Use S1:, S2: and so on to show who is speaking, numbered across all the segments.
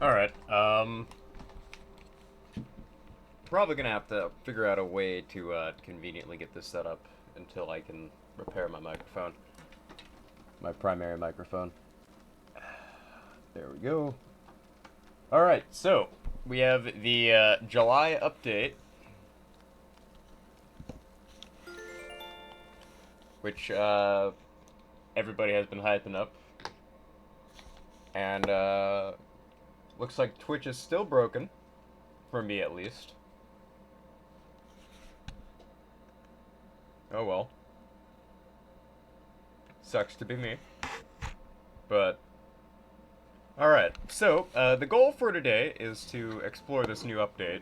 S1: Alright, probably gonna have to figure out a way to conveniently get this set up until I can repair my microphone. My primary microphone. There we go. Alright, so we have the July update, which everybody has been hyping up. And looks like Twitch is still broken, for me at least. Oh well. Sucks to be me. But, alright, so the goal for today is to explore this new update.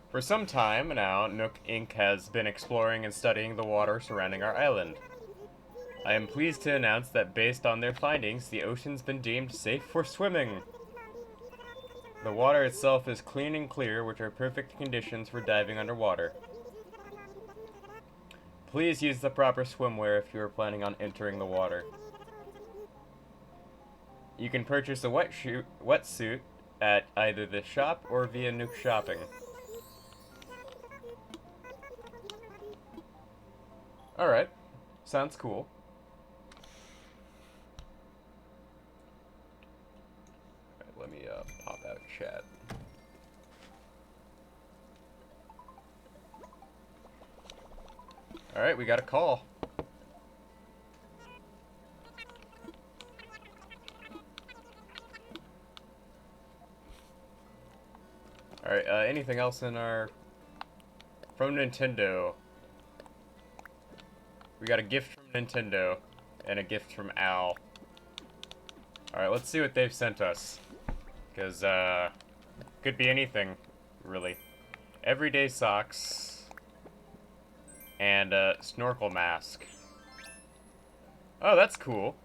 S1: For some time now, Nook Inc. has been exploring and studying the water surrounding our island. I am pleased to announce that based on their findings, the ocean's been deemed safe for swimming. The water itself is clean and clear, which are perfect conditions for diving underwater. Please use the proper swimwear if you are planning on entering the water. You can purchase a wetsuit at either the shop or via Nook Shopping. Alright, sounds cool. Alright, let me pop out chat. Alright, we got a call. Alright, anything else in our... From Nintendo. We got a gift from Nintendo, and a gift from Al. Alright, let's see what they've sent us. Because, could be anything, really. Everyday socks. And a snorkel mask. Oh, that's cool.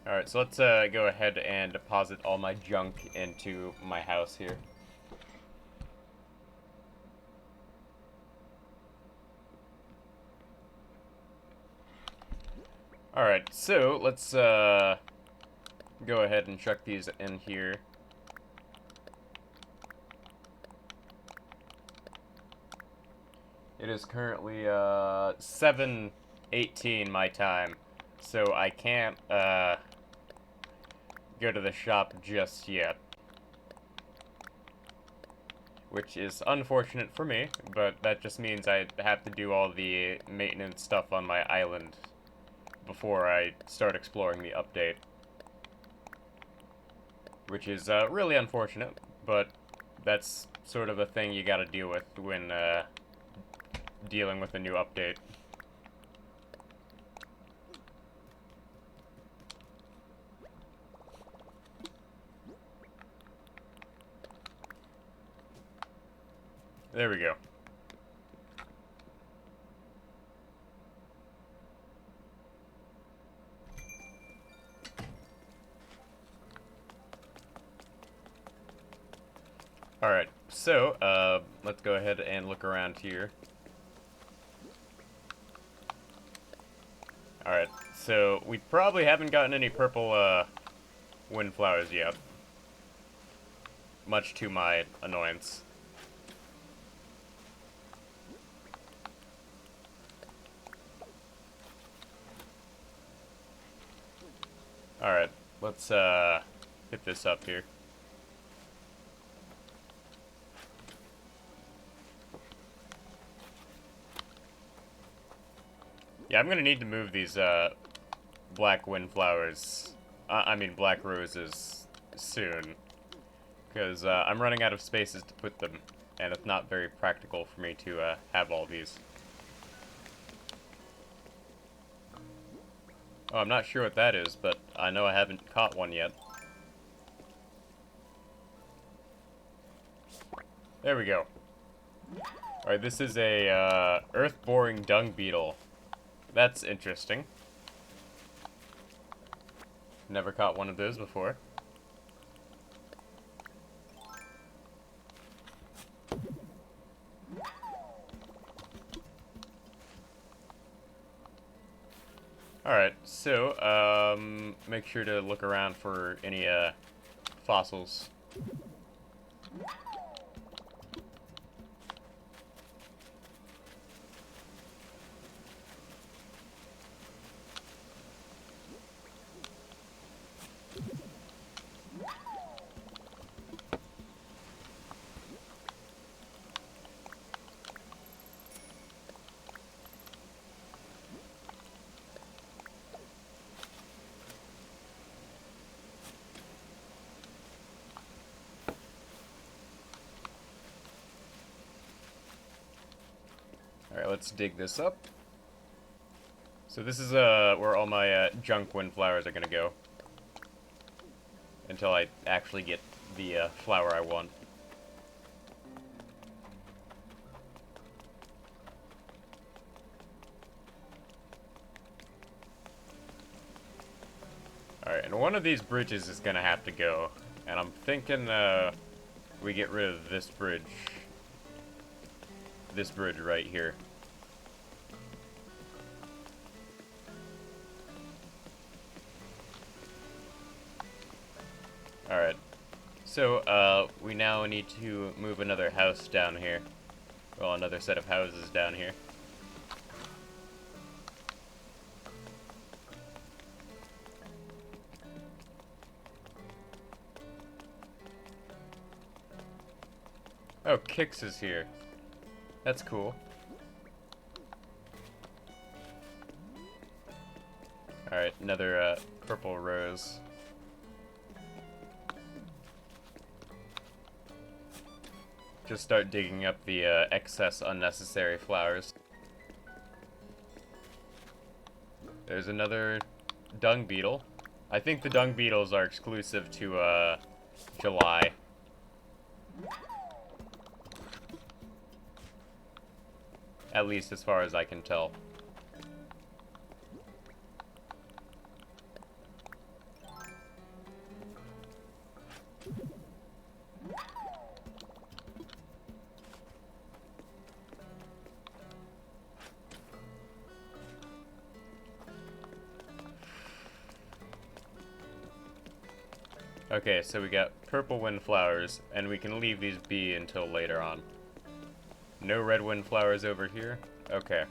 S1: Alright, so let's go ahead and deposit all my junk into my house here. Alright, so let's go ahead and chuck these in here. It is currently 7:18 my time, so I can't go to the shop just yet. Which is unfortunate for me, but that just means I have to do all the maintenance stuff on my island before I start exploring the update. Which is really unfortunate, but that's sort of a thing you gotta deal with when dealing with a new update. There we go. Alright, so, let's go ahead and look around here. Alright, so we probably haven't gotten any purple, windflowers yet. Much to my annoyance. Alright, let's, hit this up here. Yeah, I'm gonna need to move these, black windflowers, I mean black roses, soon. Because, I'm running out of spaces to put them, and it's not very practical for me to, have all these. Oh, I'm not sure what that is, but I know I haven't caught one yet. There we go. Alright, this is a, earth-boring dung beetle. That's interesting. Never caught one of those before. make sure to look around for any, fossils. Alright, let's dig this up. So this is where all my junk windflowers are gonna go. Until I actually get the flower I want. Alright, and one of these bridges is gonna have to go. And I'm thinking we get rid of this bridge. This bridge right here. Alright. So, we now need to move another house down here. Well, another set of houses down here. Oh, Kix is here. That's cool. Alright, another purple rose. Just start digging up the excess unnecessary flowers. There's another dung beetle. I think the dung beetles are exclusive to July. At least as far as I can tell. Okay, so we got purple windflowers, and we can leave these be until later on. No red windflowers over here? Okay.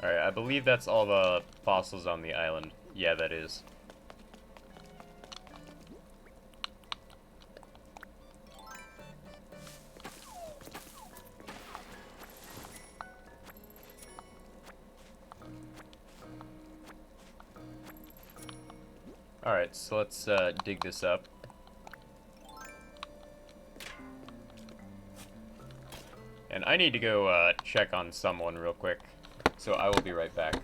S1: Alright, I believe that's all the fossils on the island. Yeah, that is. Alright, so let's dig this up. And I need to go check on someone real quick, so I will be right back.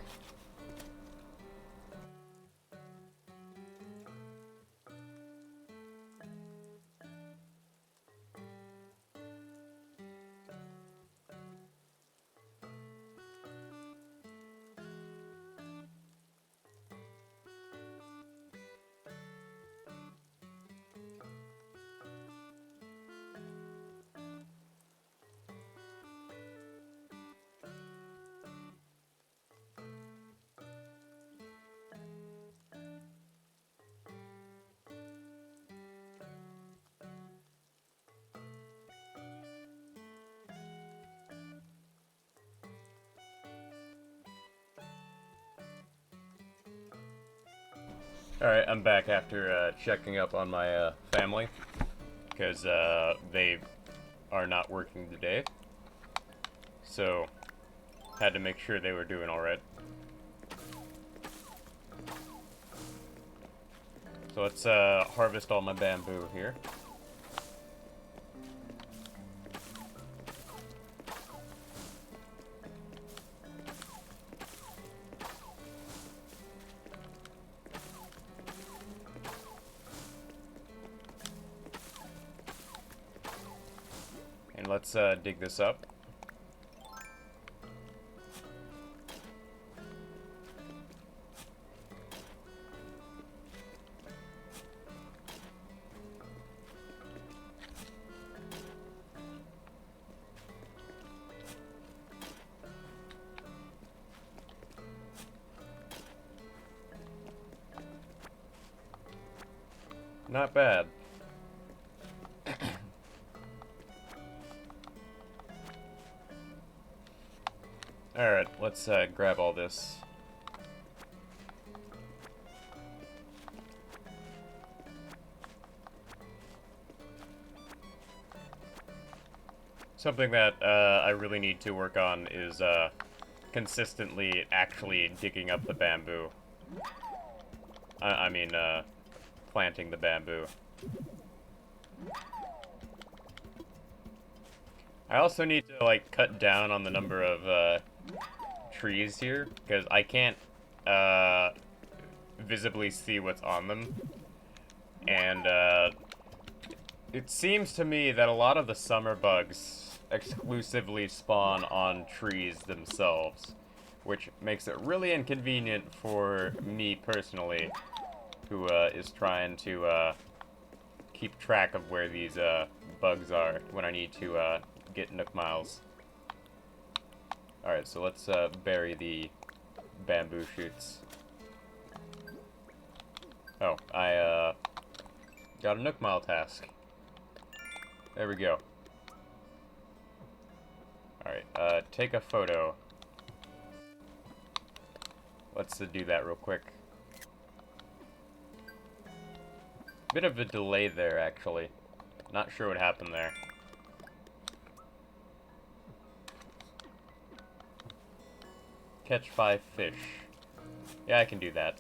S1: Alright, I'm back after checking up on my family, because they are not working today. So, had to make sure they were doing alright. So let's harvest all my bamboo here. And let's dig this up. Not bad. Alright, let's grab all this. Something that I really need to work on is consistently actually digging up the bamboo. I mean, planting the bamboo. I also need to, like, cut down on the number of trees here, because I can't visibly see what's on them. And it seems to me that a lot of the summer bugs exclusively spawn on trees themselves, which makes it really inconvenient for me personally, who is trying to keep track of where these bugs are when I need to get Nook Miles. Alright, so let's bury the bamboo shoots. Oh, I got a Nook Mile task. There we go. Alright, take a photo. Let's do that real quick. Bit of a delay there, actually. Not sure what happened there. Catch 5 fish. Yeah, I can do that.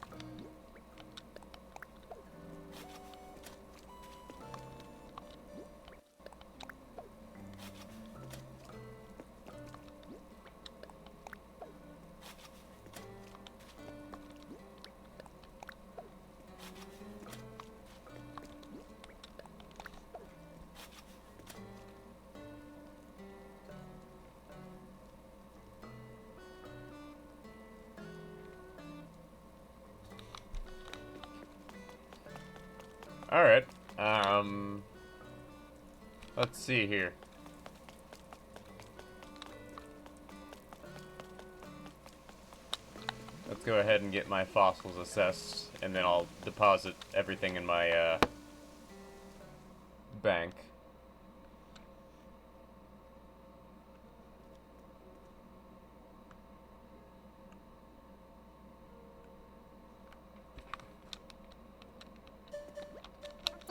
S1: Alright, let's see here. Let's go ahead and get my fossils assessed, and then I'll deposit everything in my, bank.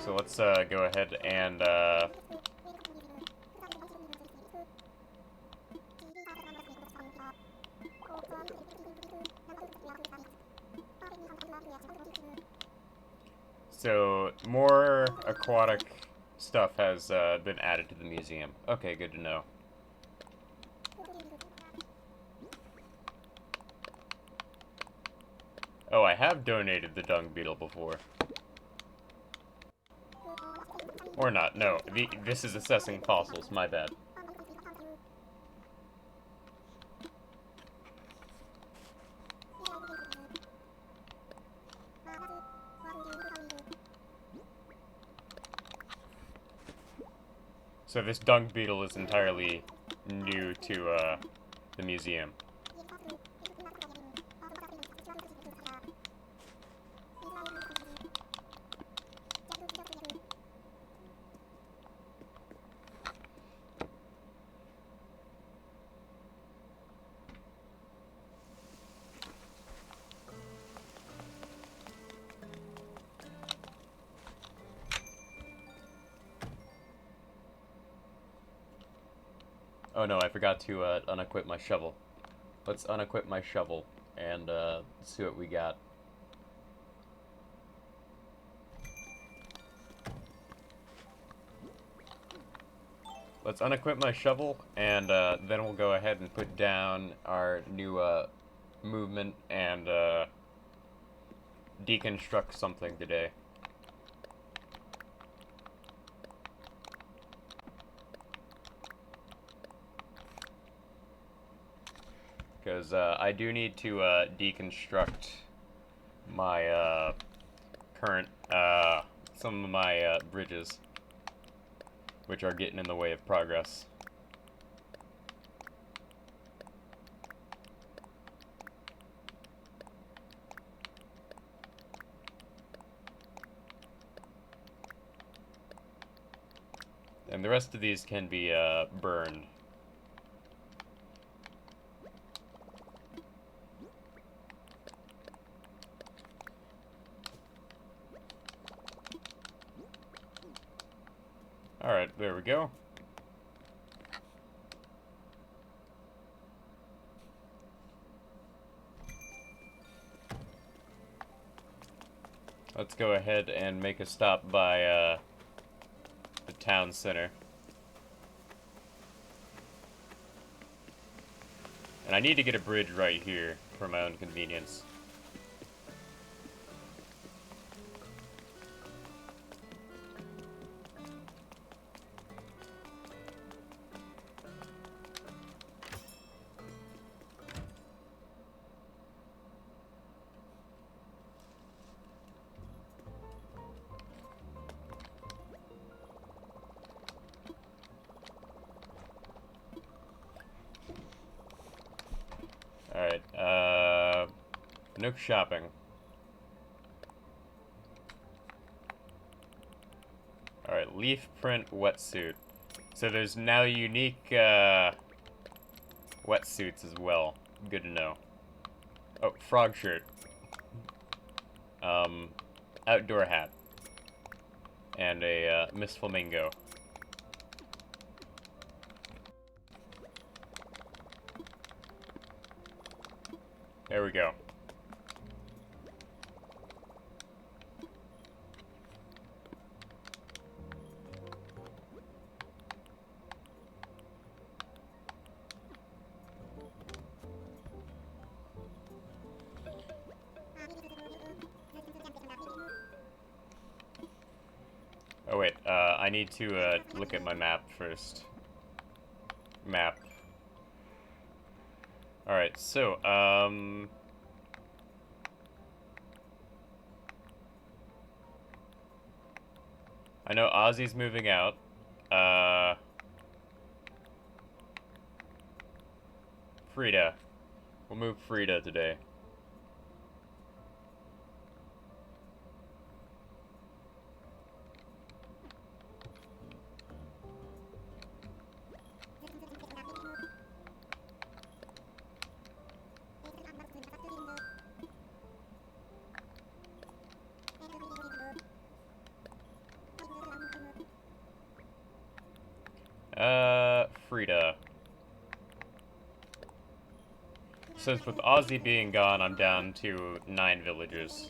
S1: So let's, go ahead and, so, more aquatic stuff has been added to the museum. Okay, good to know. Oh, I have donated the dung beetle before. Or not, no. This is assessing fossils, my bad. So this dung beetle is entirely new to the museum. Oh no, I forgot to unequip my shovel. Let's unequip my shovel and see what we got. Let's unequip my shovel, and then we'll go ahead and put down our new movement and deconstruct something today. Because I do need to deconstruct my current, some of my bridges, which are getting in the way of progress. And the rest of these can be burned. Alright, there we go. Let's go ahead and make a stop by the town center. And I need to get a bridge right here for my own convenience. Alright, no shopping. Alright, leaf print wetsuit. So there's now unique, wetsuits as well. Good to know. Oh, frog shirt. Outdoor hat. And a, Miss Flamingo. There we go. Oh wait, I need to look at my map first. Map. Alright, so, I know Ozzy's moving out. Frida. We'll move Frida today. Frida. Since with Ozzy being gone, I'm down to 9 villagers.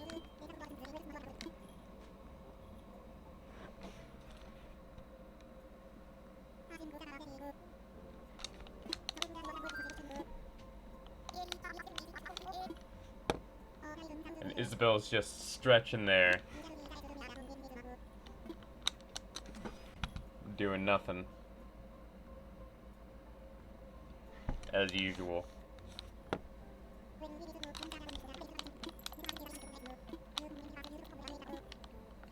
S1: And Isabel's just stretching there. Doing nothing. As usual.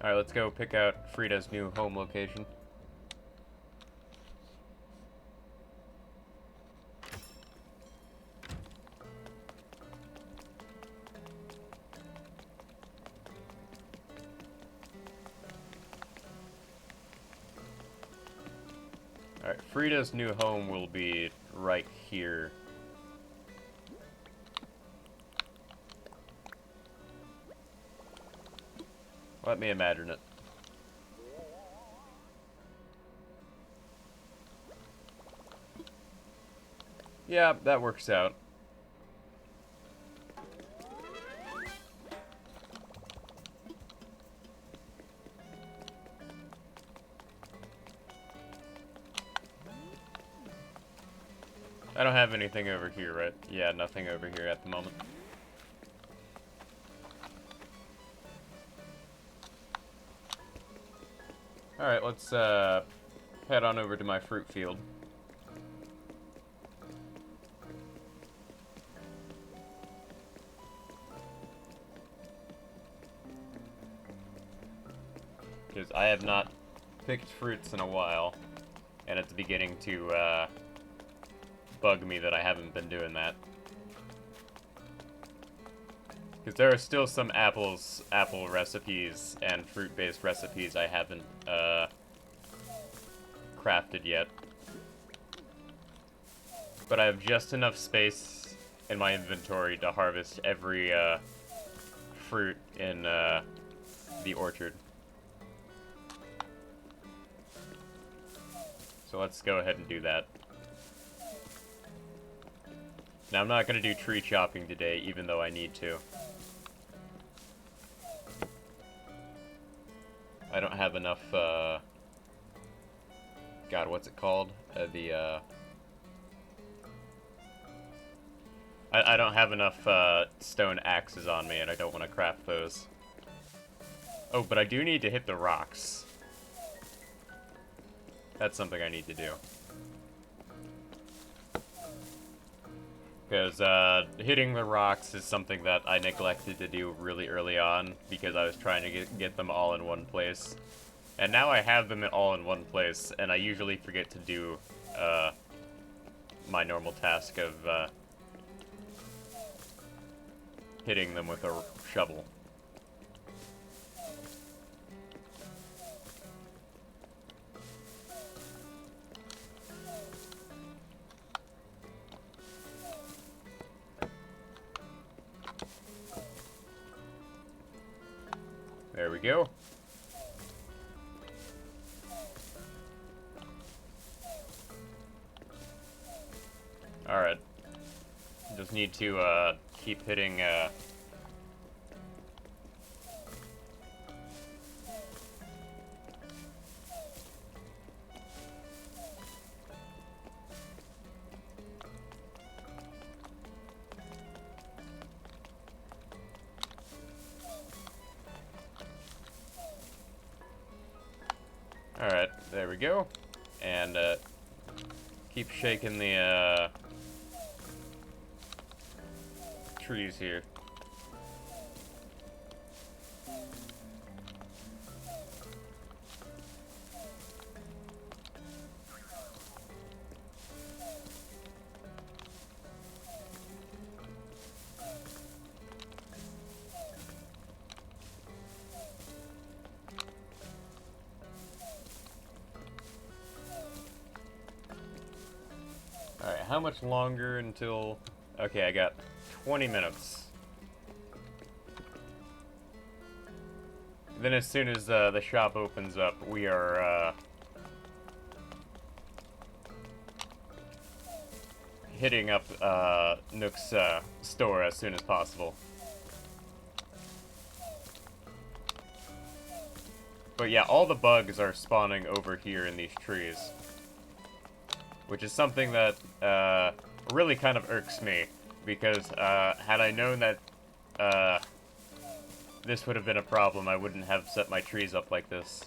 S1: Alright, let's go pick out Frida's new home location. Alright, Frida's new home will be right here. Let me imagine it. Yeah, that works out. I don't have anything over here, right? Yeah, nothing over here at the moment. Alright, let's head on over to my fruit field. Because I have not picked fruits in a while, and it's beginning to bug me that I haven't been doing that. Because there are still some apple recipes and fruit-based recipes I haven't crafted yet. But I have just enough space in my inventory to harvest every fruit in the orchard. So let's go ahead and do that. Now, I'm not going to do tree chopping today, even though I need to. I don't have enough, God, what's it called? I don't have enough, stone axes on me, and I don't want to craft those. Oh, but I do need to hit the rocks. That's something I need to do. Because, hitting the rocks is something that I neglected to do really early on, because I was trying to get them all in one place. And now I have them all in one place, and I usually forget to do, my normal task of, hitting them with a shovel. There we go. Alright. Just need to, keep hitting, Alright, there we go. And, keep shaking the, trees here. Alright, how much longer until... Okay, I got 20 minutes. Then as soon as the shop opens up, we are hitting up Nook's store as soon as possible. But yeah, all the bugs are spawning over here in these trees, which is something that really kind of irks me, because had I known that this would have been a problem, I wouldn't have set my trees up like this.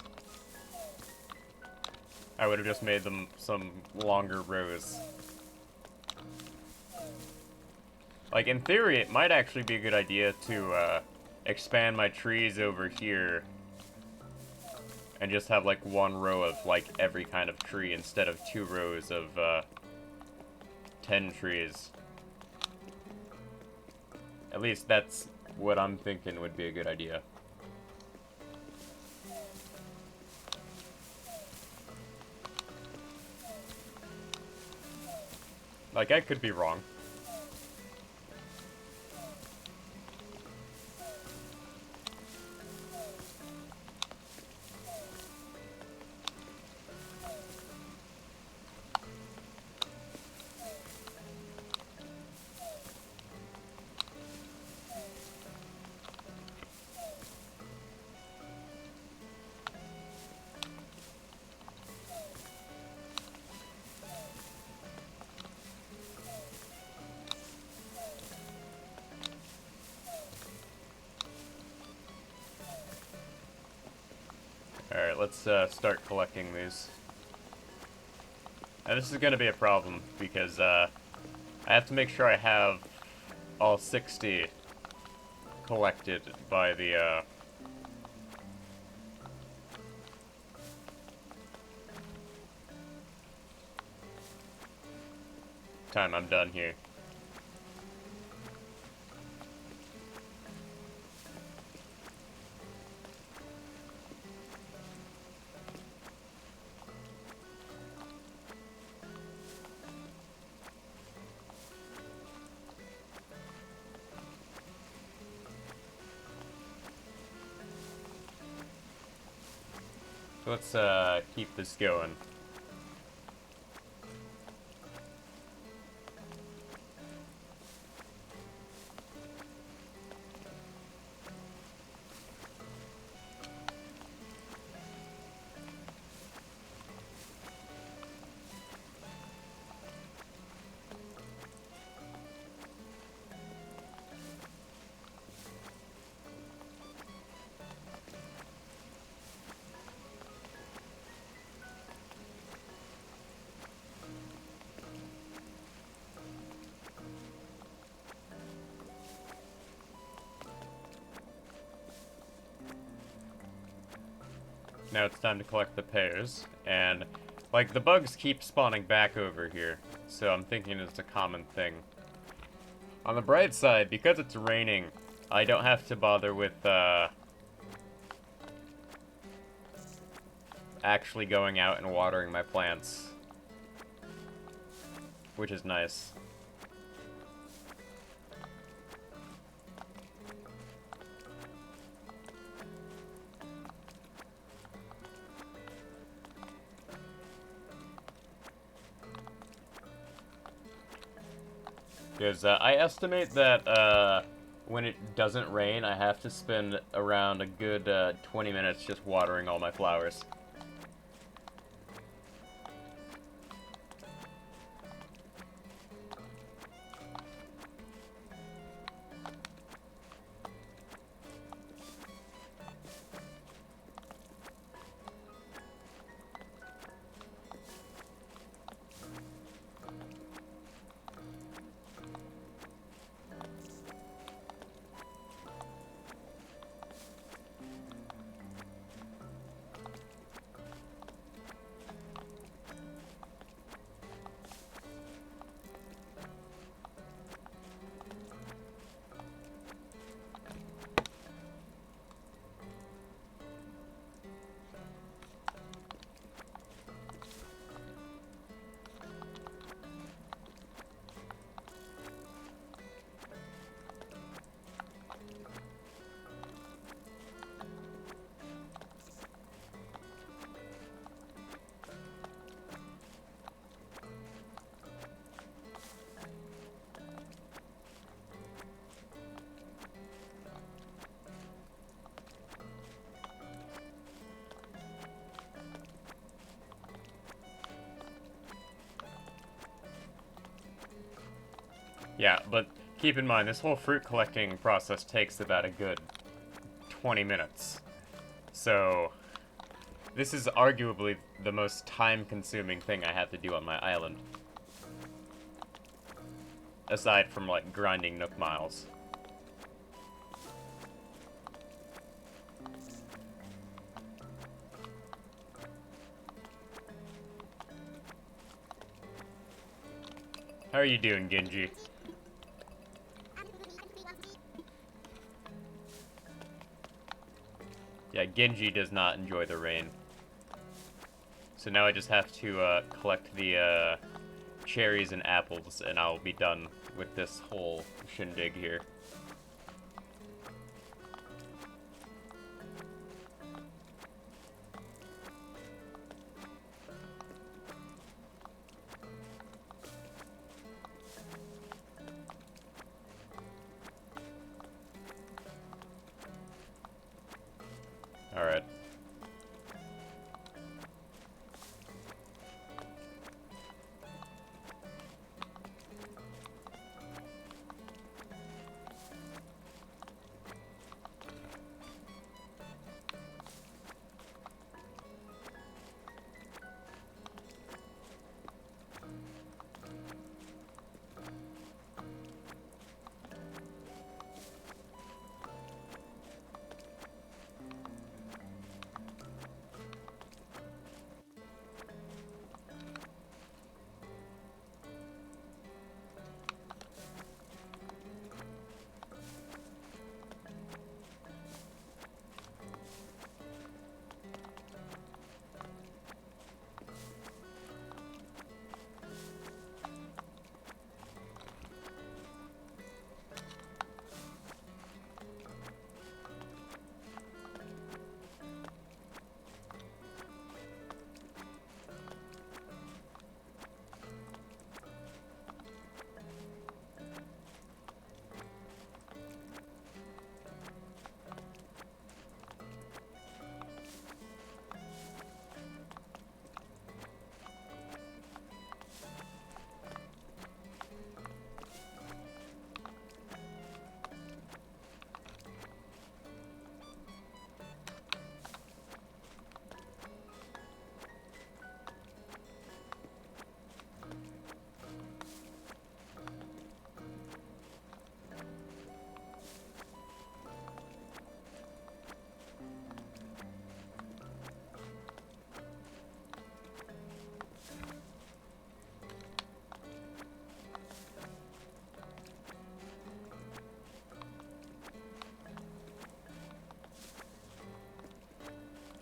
S1: I would have just made them some longer rows. Like, in theory, it might actually be a good idea to expand my trees over here and just have, like, one row of, like, every kind of tree instead of 2 rows of 10 trees. At least that's what I'm thinking would be a good idea. Like, I could be wrong. Alright, let's start collecting these. Now this is going to be a problem, because I have to make sure I have all 60 collected by the time I'm done here. Let's keep this going. Now it's time to collect the pears, and, like, the bugs keep spawning back over here, so I'm thinking it's a common thing. On the bright side, because it's raining, I don't have to bother with, actually going out and watering my plants, which is nice. Because I estimate that when it doesn't rain, I have to spend around a good 20 minutes just watering all my flowers. Yeah, but keep in mind, this whole fruit collecting process takes about a good 20 minutes. So, this is arguably the most time-consuming thing I have to do on my island. Aside from, like, grinding Nook miles. How are you doing, Genji? Yeah, Genji does not enjoy the rain. So now I just have to collect the cherries and apples, and I'll be done with this whole shindig here. Alright.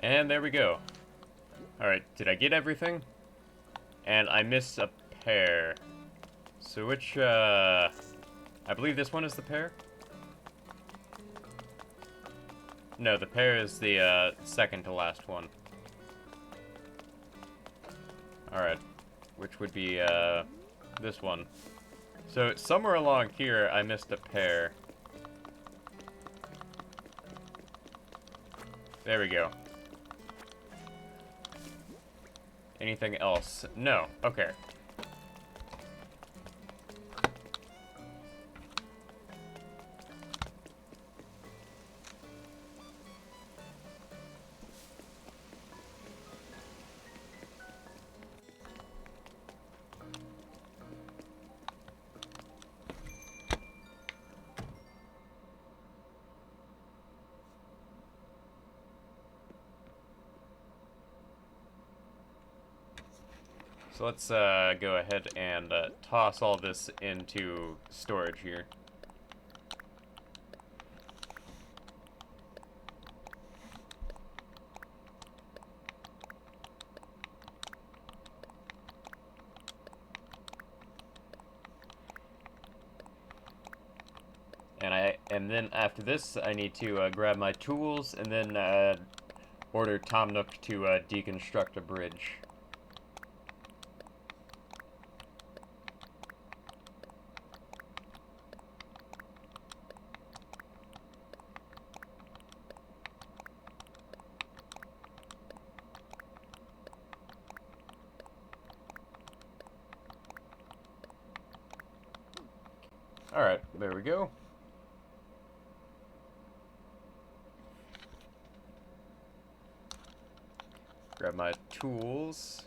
S1: And there we go. Alright, did I get everything? And I missed a pair. So which, I believe this one is the pair? No, the pair is the, second to last one. Alright. Which would be, this one. So, somewhere along here, I missed a pair. There we go. Anything else? No. Okay. So let's go ahead and toss all this into storage here. And then after this, I need to grab my tools and then order Tom Nook to deconstruct a bridge. Alright, there we go. Grab my tools.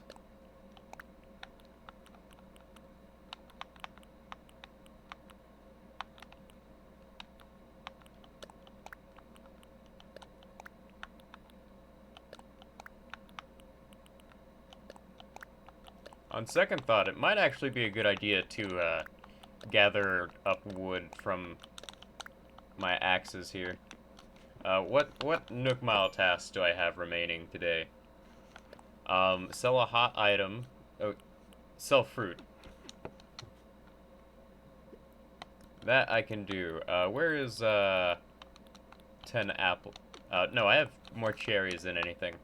S1: On second thought, it might actually be a good idea to gather up wood from my axes here. What Nook Mile tasks do I have remaining today? Sell a hot item. Oh, sell fruit. That I can do. Where is 10 apple? No, I have more cherries than anything.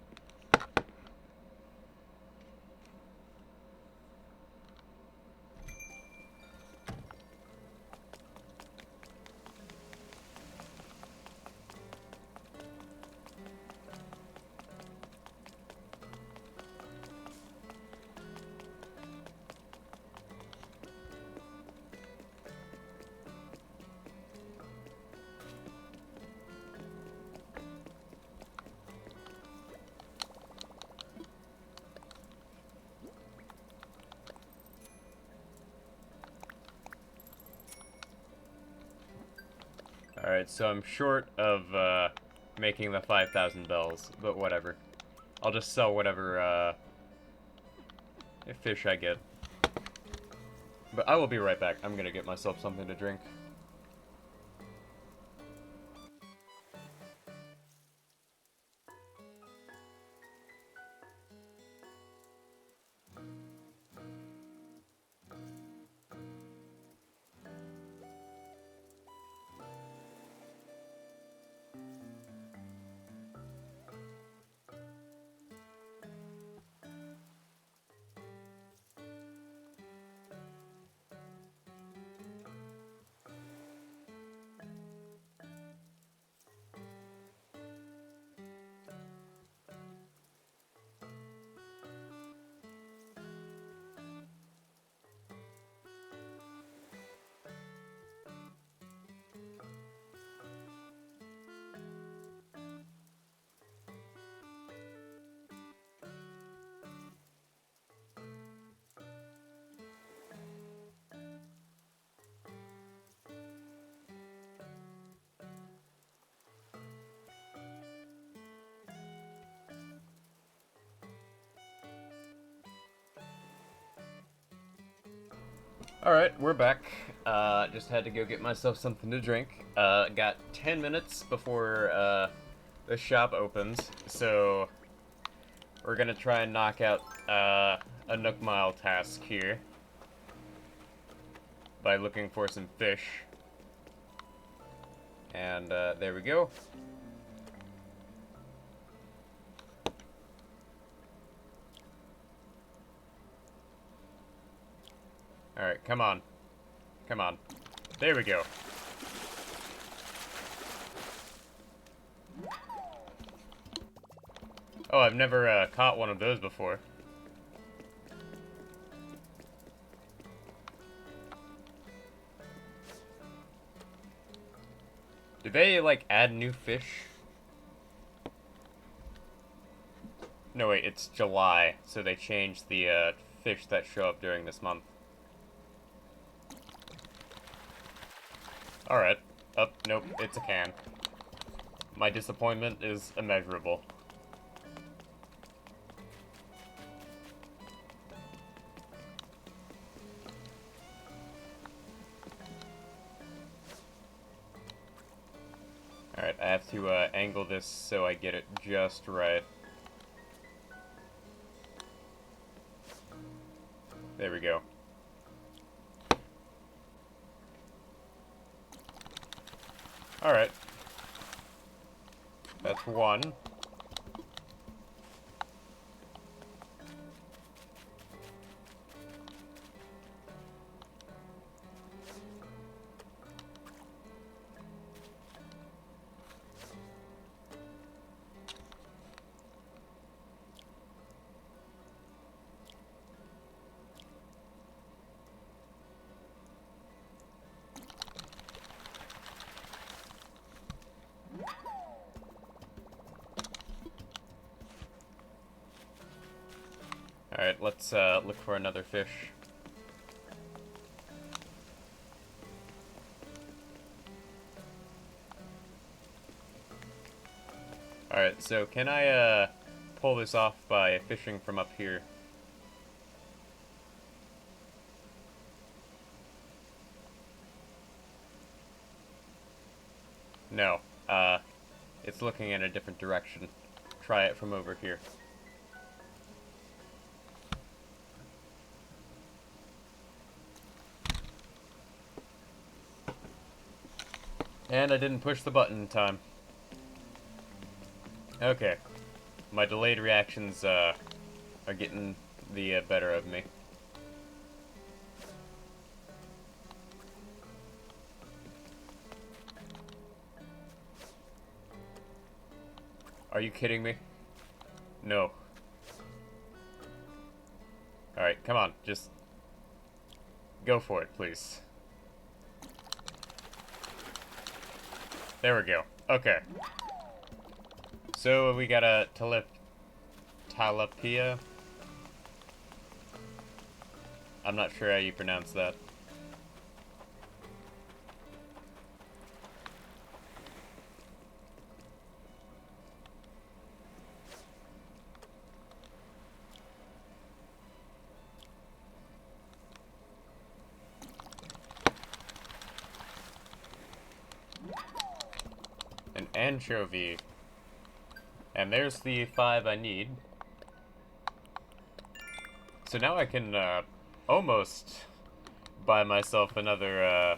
S1: Alright, so I'm short of making the 5,000 bells, but whatever. I'll just sell whatever fish I get. But I will be right back. I'm gonna get myself something to drink. Alright, we're back. Just had to go get myself something to drink. Got 10 minutes before the shop opens, so We're gonna try and knock out a Nook Mile task here by looking for some fish. And there we go. Alright, come on. Come on. There we go. Oh, I've never caught one of those before. Do they, like, add new fish? No, wait, it's July, so they changed the fish that show up during this month. Alright. Oh, nope, it's a can. My disappointment is immeasurable. Alright, I have to angle this so I get it just right. There we go. Alright. That's one. Alright, let's look for another fish. Alright, so can I pull this off by fishing from up here? No. It's looking in a different direction. Try it from over here. And I didn't push the button in time. Okay. My delayed reactions, are getting the better of me. Are you kidding me? No. Alright, come on, just go for it, please. There we go. Okay. So we got a tilapia. I'm not sure how you pronounce that. An anchovy. And there's the 5 I need. So now I can almost buy myself another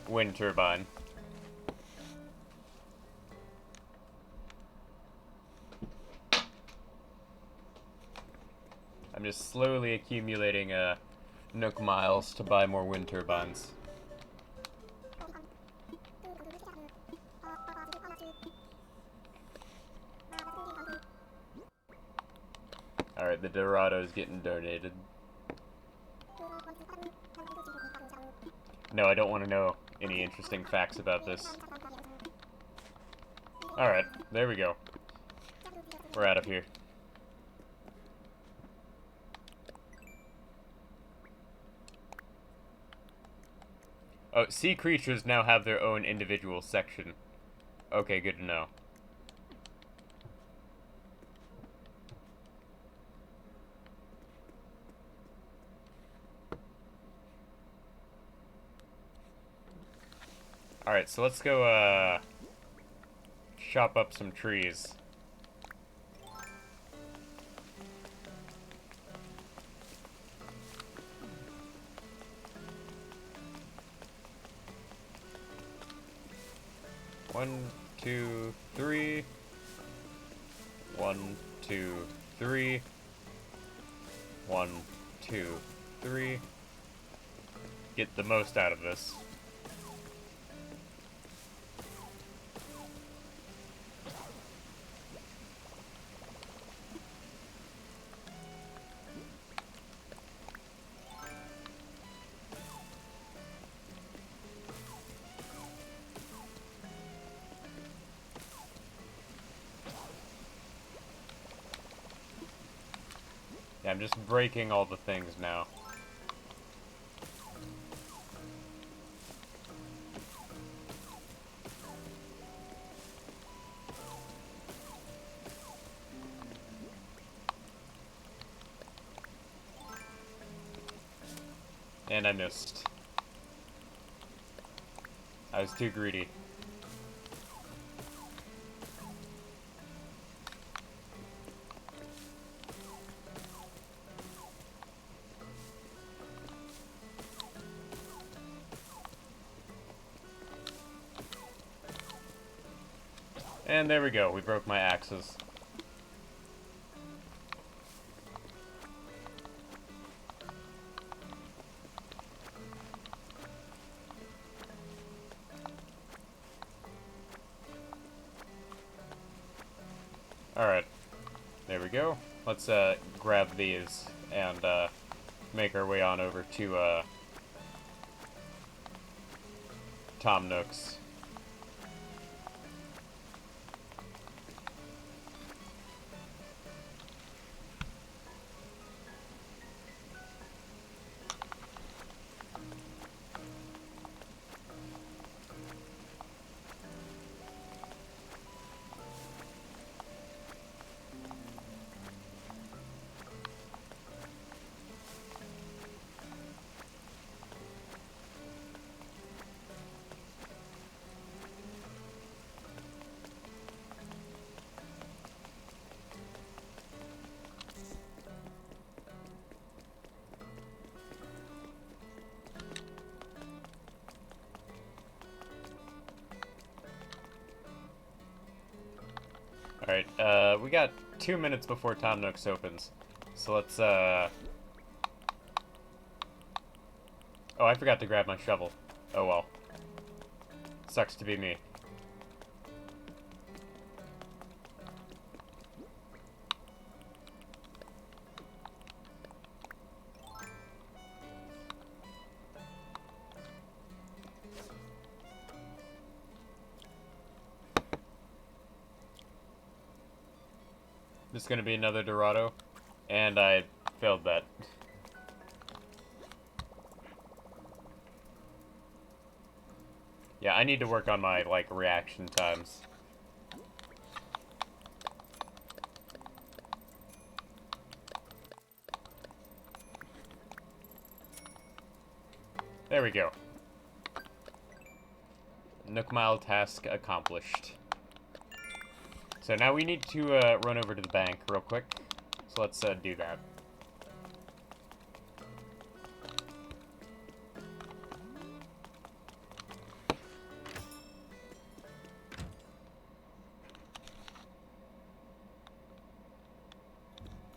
S1: wind turbine. I'm just slowly accumulating Nook miles to buy more wind turbines. Alright, the Dorado is getting donated. No, I don't want to know any interesting facts about this. Alright, there we go. We're out of here. Oh, sea creatures now have their own individual section. Okay, good to know. Alright, so let's go, chop up some trees. One, two, three. 1, 2, 3. 1, 2, 3. Get the most out of this. Yeah, I'm just breaking all the things now. And I missed. I was too greedy. And there we go, we broke my axes. Alright, there we go. Let's grab these and make our way on over to Tom Nook's. Alright, we got 2 minutes before Tom Nook's opens. So let's, Oh, I forgot to grab my shovel. Oh well. Sucks to be me. This is gonna be another Dorado, and I failed that. Yeah, I need to work on my, like, reaction times. There we go. Nook Mile task accomplished. So now we need to run over to the bank real quick. So let's do that.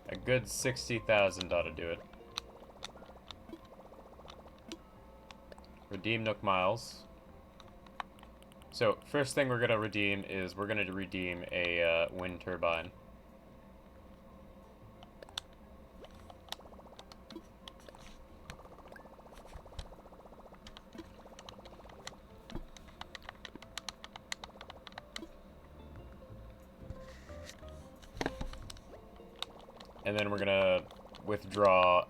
S1: A good 60,000 ought to do it. Redeem Nook Miles. So, first thing we're going to redeem is we're going to redeem a wind turbine. And then we're going to withdraw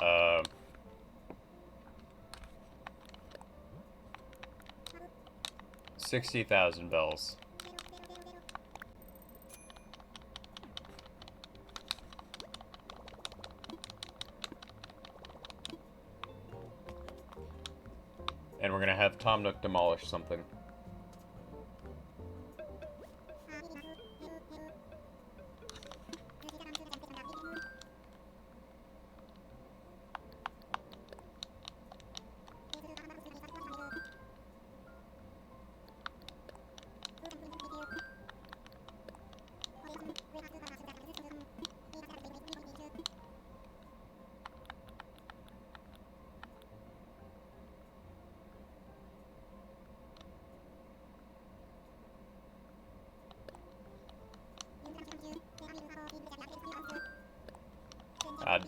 S1: 60,000 bells. And we're gonna have Tom Nook demolish something.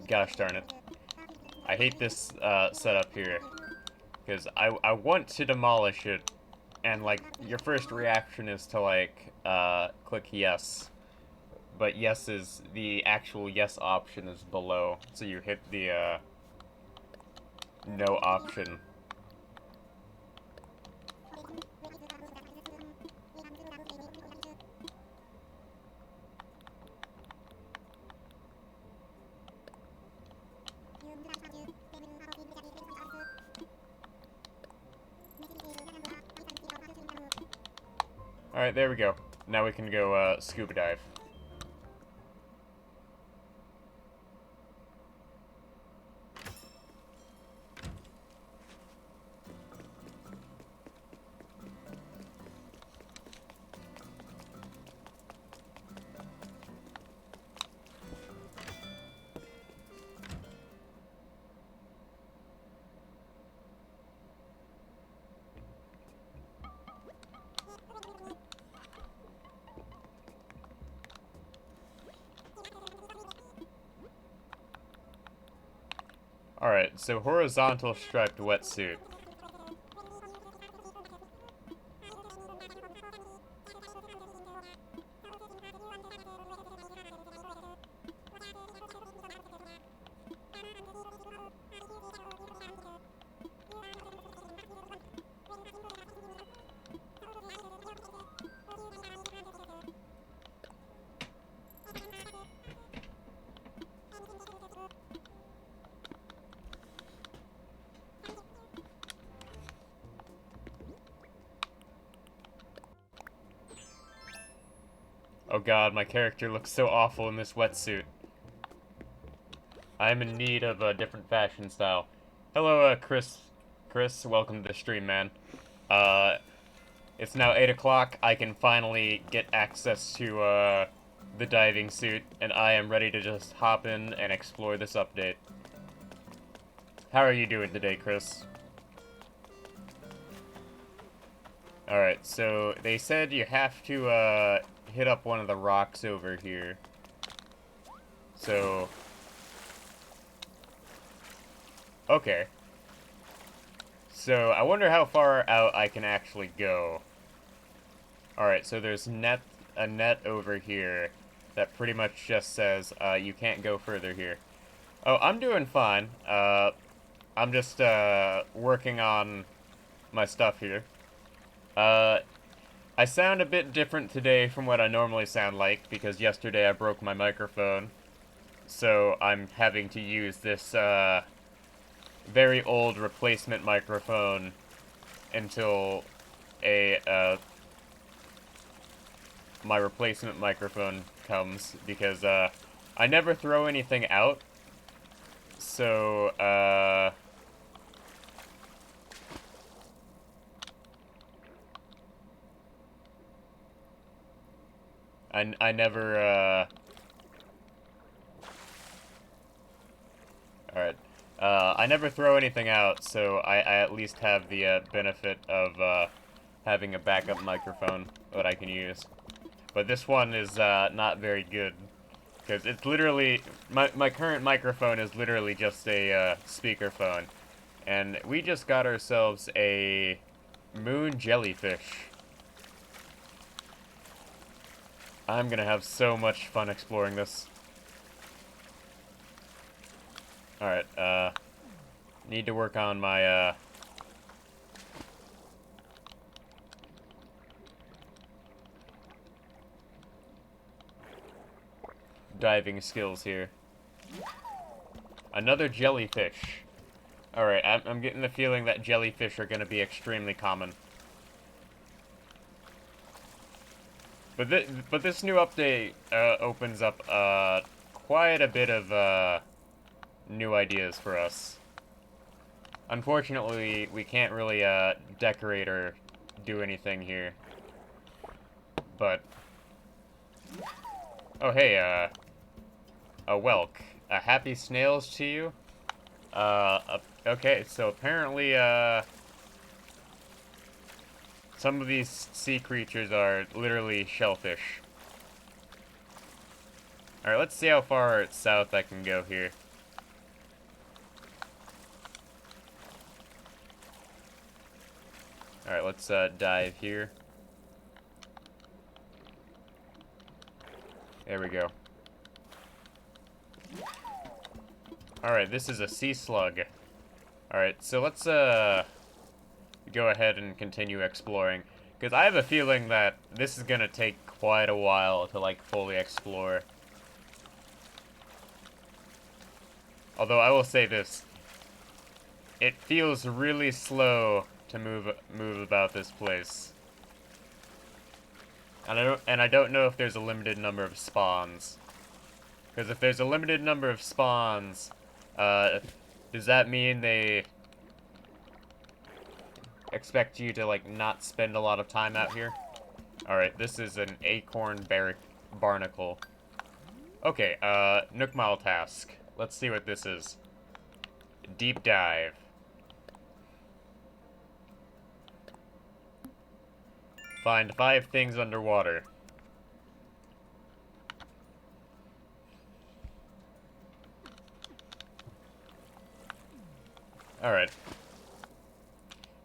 S1: Gosh darn it. I hate this setup here. Because I want to demolish it, and, like, your first reaction is to, like, click yes. But yes is, the actual yes option is below, so you hit the, no option. Alright, there we go. Now we can go, scuba dive. Alright, so horizontal striped wetsuit. Oh god, my character looks so awful in this wetsuit. I'm in need of a different fashion style. Hello, Chris. Chris, welcome to the stream, man. It's now 8 o'clock. I can finally get access to, the diving suit, and I am ready to just hop in and explore this update. How are you doing today, Chris? Alright, so they said you have to, hit up one of the rocks over here. So... okay. So, I wonder how far out I can actually go. Alright, so there's a net over here that pretty much just says, you can't go further here. Oh, I'm doing fine. I'm just, working on my stuff here. I sound a bit different today from what I normally sound like, because yesterday I broke my microphone. So I'm having to use this, very old replacement microphone until my replacement microphone comes, because, I never throw anything out. So, I never, alright. I never throw anything out, so I at least have the, benefit of, having a backup microphone that I can use. But this one is, not very good. Because it's literally... My current microphone is literally just a, speakerphone. And we just got ourselves a moon jellyfish. I'm gonna have so much fun exploring this. Alright, need to work on my, diving skills here. Another jellyfish. Alright, I'm getting the feeling that jellyfish are gonna be extremely common. But this new update, opens up, quite a bit of, new ideas for us. Unfortunately, we can't really, decorate or do anything here. But... oh, hey, a Welk. Happy snails to you? Okay, so apparently, some of these sea creatures are literally shellfish. Alright, let's see how far south I can go here. Alright, let's dive here. There we go. Alright, this is a sea slug. Alright, so let's go ahead and continue exploring. Because I have a feeling that this is gonna take quite a while to, like, fully explore. Although I will say this. It feels really slow to move about this place. And I don't know if there's a limited number of spawns. Because if there's a limited number of spawns, does that mean they expect you to, like, not spend a lot of time out here? Alright, this is an acorn barnacle. Okay, Nook Mile task. Let's see what this is. Deep dive. Find 5 things underwater. Alright.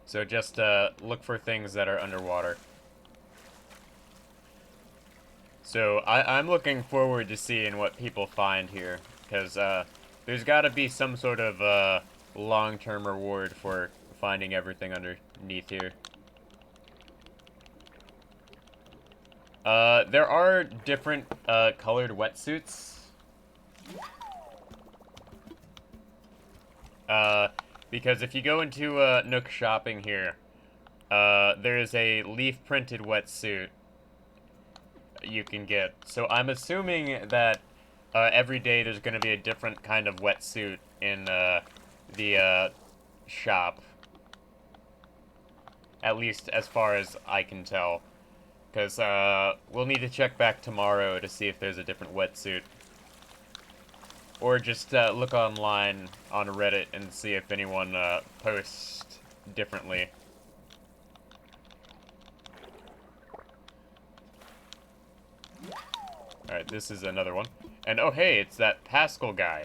S1: So just, look for things that are underwater. So, I'm looking forward to seeing what people find here. Because, there's gotta be some sort of, long-term reward for finding everything underneath here. There are different, colored wetsuits. Because if you go into, Nook Shopping here, there's a leaf-printed wetsuit you can get. So I'm assuming that, every day there's gonna be a different kind of wetsuit in, the, shop. At least as far as I can tell. Because, we'll need to check back tomorrow to see if there's a different wetsuit. Or just, look online on Reddit and see if anyone, posts differently. Alright, this is another one. And, oh hey, it's that Pascal guy.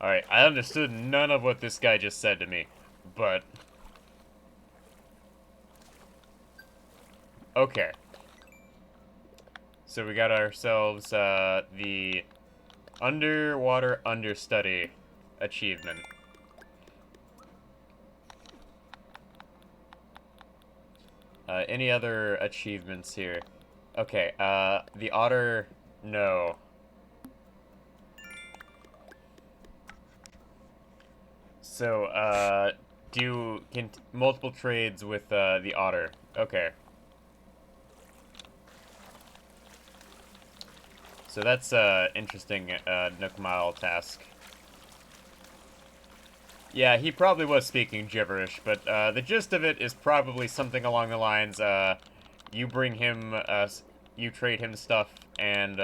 S1: Alright, I understood none of what this guy just said to me, but... Okay. So we got ourselves, the Underwater Understudy achievement. Any other achievements here? Okay, the otter... No. So, do multiple trades with, the otter. Okay. So that's, interesting, Nook Mile task. Yeah, he probably was speaking gibberish, but, the gist of it is probably something along the lines, you bring him, you trade him stuff, and,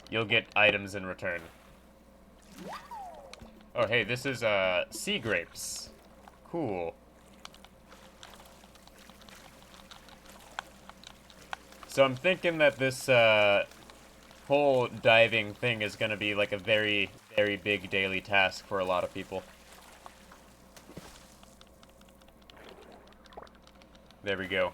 S1: you'll get items in return. Oh, hey, this is, sea grapes. Cool. So I'm thinking that this, whole diving thing is gonna be, like, a very, very big daily task for a lot of people. There we go.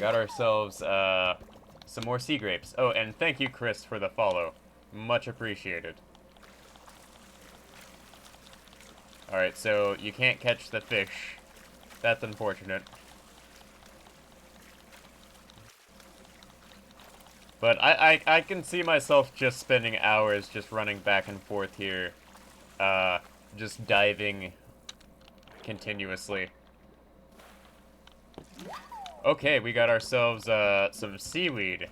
S1: Got ourselves, some more sea grapes. Oh, and thank you, Chris, for the follow. Much appreciated. Alright, so you can't catch the fish. That's unfortunate. But I can see myself just spending hours just running back and forth here. Just diving continuously. Okay, we got ourselves, some seaweed.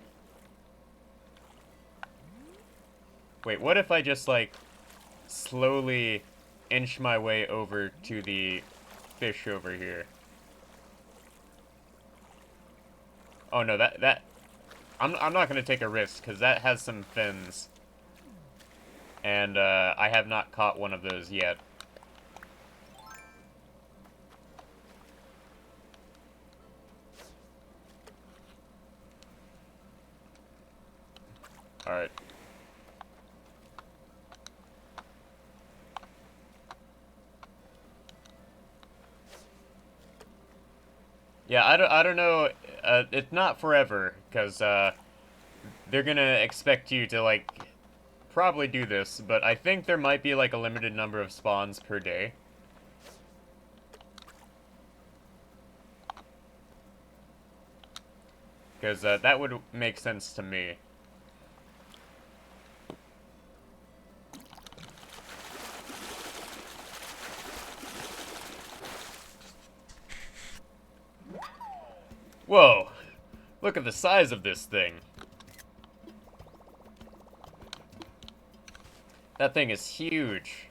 S1: Wait, what if I just, like, slowly inch my way over to the fish over here? Oh no, I'm not gonna take a risk because that has some fins, and I have not caught one of those yet. All right. Yeah, I don't know. It's not forever, because they're gonna expect you to, like, probably do this, but I think there might be, like, a limited number of spawns per day. Because that would make sense to me. Whoa! Look at the size of this thing. That thing is huge.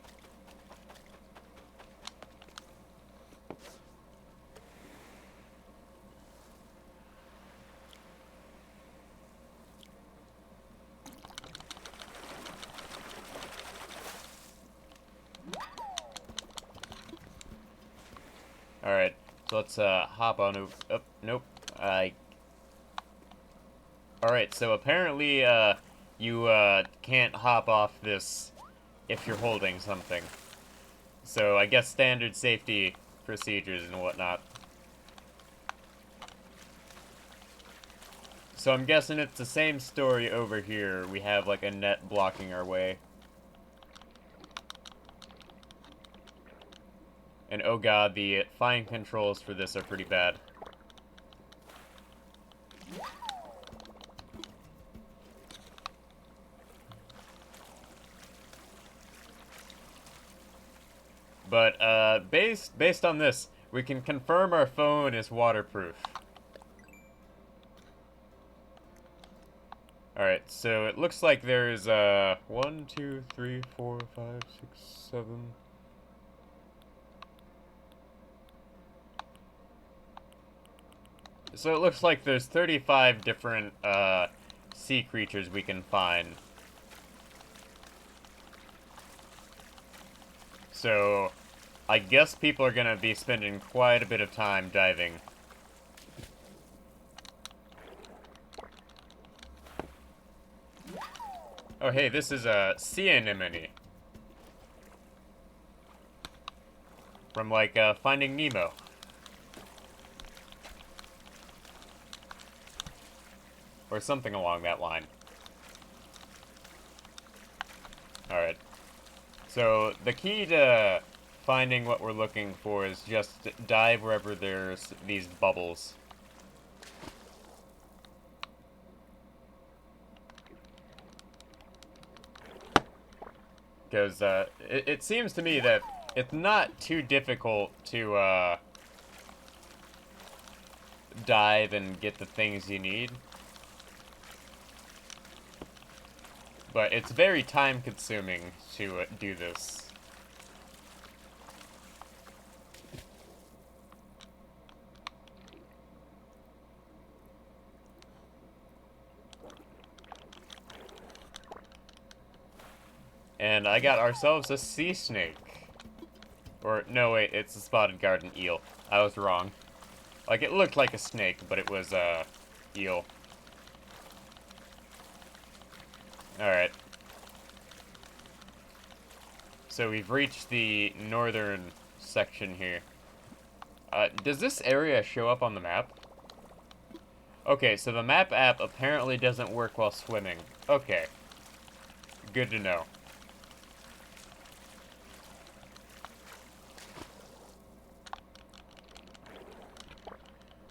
S1: Alright, so let's hop on over. Oh, nope. Alright, so apparently you can't hop off this if you're holding something. So I guess standard safety procedures and whatnot. So I'm guessing it's the same story over here. We have like a net blocking our way. And oh god, the fine controls for this are pretty bad. But based on this, we can confirm our phone is waterproof. Alright, so it looks like there's 1, 2, 3, 4, 5, 6, 7. So it looks like there's 35 different sea creatures we can find. So I guess people are gonna be spending quite a bit of time diving. Oh hey, this is a sea anemone. From like Finding Nemo. Or something along that line. Alright. So, the key to finding what we're looking for is just dive wherever there's these bubbles. Because it seems to me that it's not too difficult to dive and get the things you need. But it's very time-consuming to do this. And I got ourselves a sea snake. Or, no wait, it's a spotted garden eel. I was wrong. Like, it looked like a snake, but it was a eel. Alright. So we've reached the northern section here. Does this area show up on the map? Okay, so the map app apparently doesn't work while swimming. Okay. Good to know.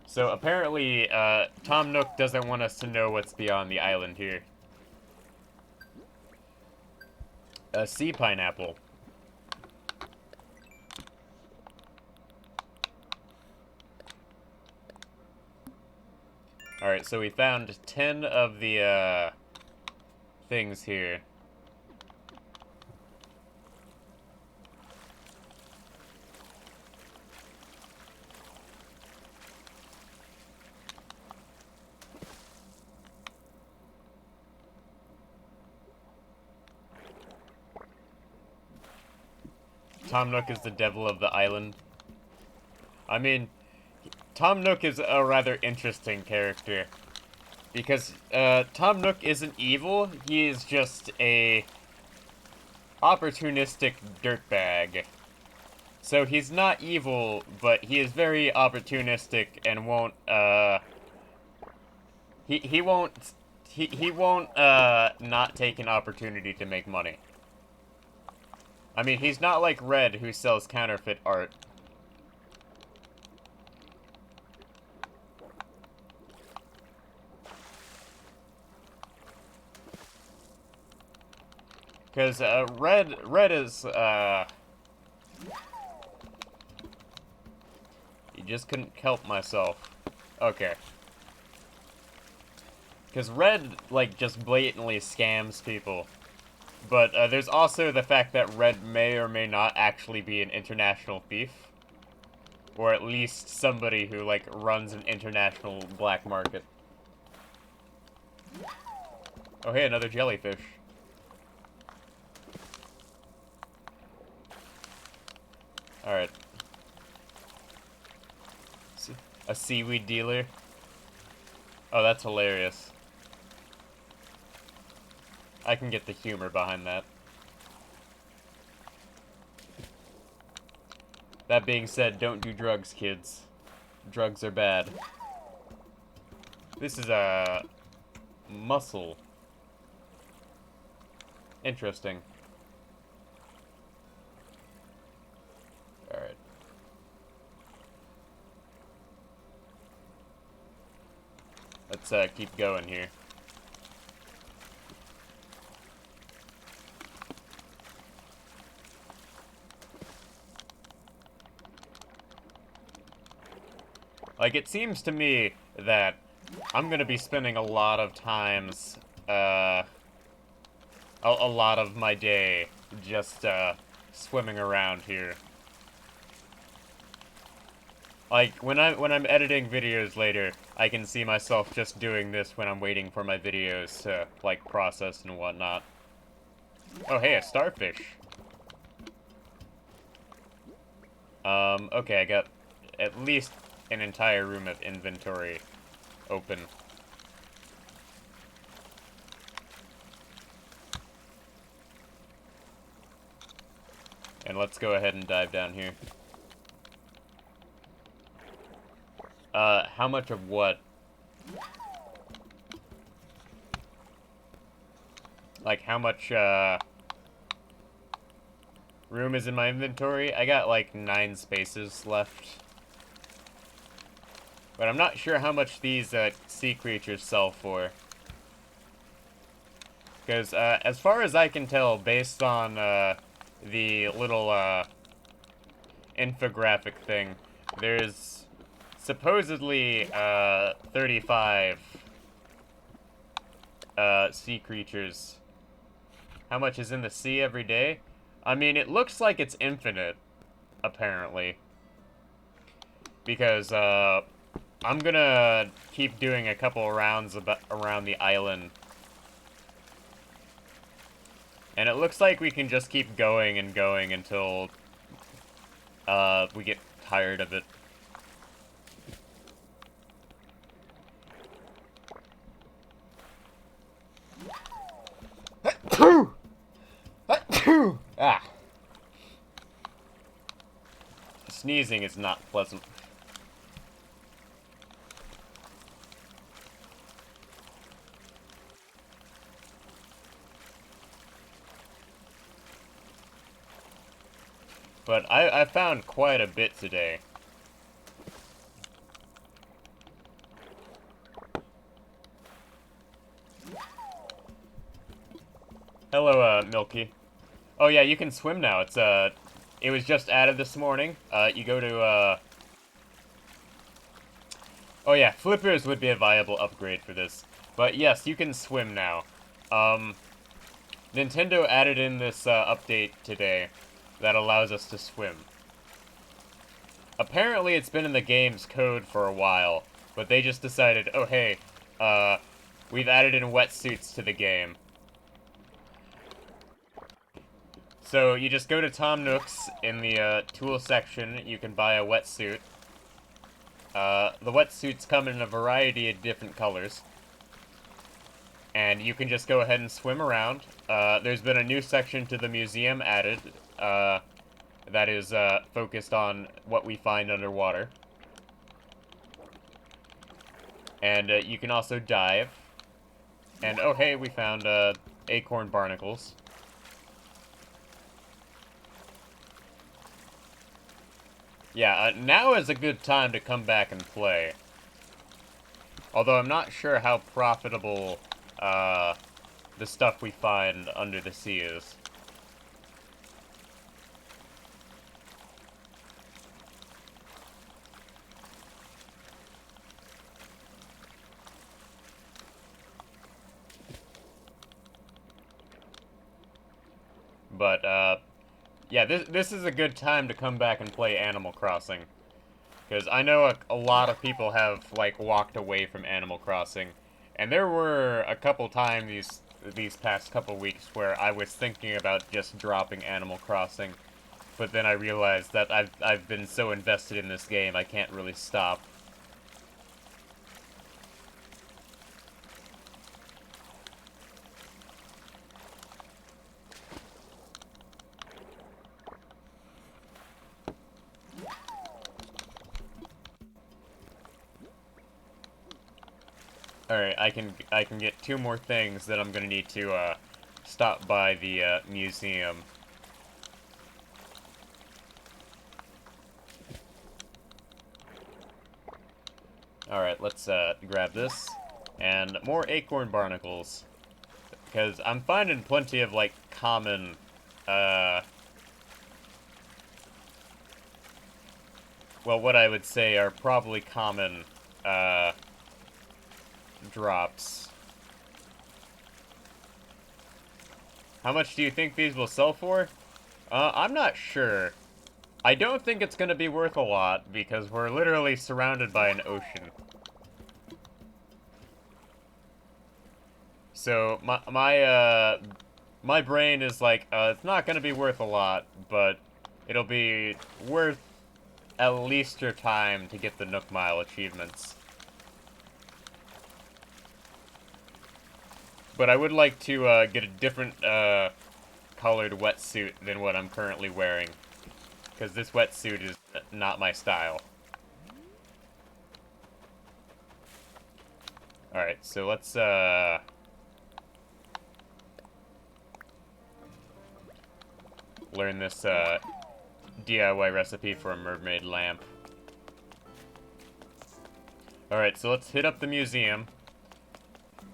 S1: So apparently, Tom Nook doesn't want us to know what's beyond the island here. A sea pineapple. Alright, so we found 10 of the, things here. Tom Nook is the devil of the island. I mean, Tom Nook is a rather interesting character. Because, Tom Nook isn't evil, he is just a opportunistic dirtbag. So he's not evil, but he is very opportunistic and won't, he won't, not take an opportunity to make money. I mean, he's not like Red, who sells counterfeit art. Because, Red is, You just couldn't help myself. Okay. Because Red, like, just blatantly scams people. But, there's also the fact that Red may or may not actually be an international thief. Or at least somebody who, like, runs an international black market. Oh, hey, another jellyfish. Alright. A seaweed dealer? Oh, that's hilarious. I can get the humor behind that. That being said, don't do drugs, kids. Drugs are bad. This is a mussel. Interesting. Alright. Let's keep going here. Like, it seems to me that I'm gonna be spending a lot of times, a lot of my day just, swimming around here. Like, when I'm editing videos later, I can see myself just doing this when I'm waiting for my videos to, like, process and whatnot. Oh, hey, a starfish. Okay, I got at least an entire room of inventory open. And let's go ahead and dive down here. How much of what? Like, how much, room is in my inventory? I got, like, 9 spaces left. But I'm not sure how much these, sea creatures sell for. Because, as far as I can tell, based on, the little, infographic thing, there's supposedly, 35, sea creatures. How much is in the sea every day? I mean, it looks like it's infinite, apparently. Because, I'm gonna keep doing a couple rounds around the island. And it looks like we can just keep going and going until, we get tired of it. Ah. Sneezing is not pleasant. But I found quite a bit today. Hello, Milky. Oh yeah, you can swim now. It was just added this morning. You go to, Oh yeah, flippers would be a viable upgrade for this. But yes, you can swim now. Nintendo added in this, update today that allows us to swim. Apparently it's been in the game's code for a while, but they just decided, oh hey, we've added in wetsuits to the game. So you just go to Tom Nook's in the tool section. You can buy a wetsuit. The wetsuits come in a variety of different colors. And you can just go ahead and swim around. There's been a new section to the museum added that is focused on what we find underwater. And you can also dive. And oh hey, we found acorn barnacles. Yeah, now is a good time to come back and play. Although I'm not sure how profitable the stuff we find under the sea is. But, yeah, this is a good time to come back and play Animal Crossing. Because I know a lot of people have, like, walked away from Animal Crossing. And there were a couple times these past couple weeks where I was thinking about just dropping Animal Crossing. But then I realized that I've been so invested in this game, I can't really stop. Alright, I can get two more things that I'm gonna need to stop by the museum. Alright, let's grab this. And more acorn barnacles. Because I'm finding plenty of, like, common, well, what I would say are probably common, drops. How much do you think these will sell for? I'm not sure. I don't think it's gonna be worth a lot, because we're literally surrounded by an ocean. So, my brain is like, it's not gonna be worth a lot, but it'll be worth at least your time to get the Nook Mile achievements. But I would like to get a different colored wetsuit than what I'm currently wearing. Because this wetsuit is not my style. Alright, so let's learn this DIY recipe for a mermaid lamp. Alright, so let's hit up the museum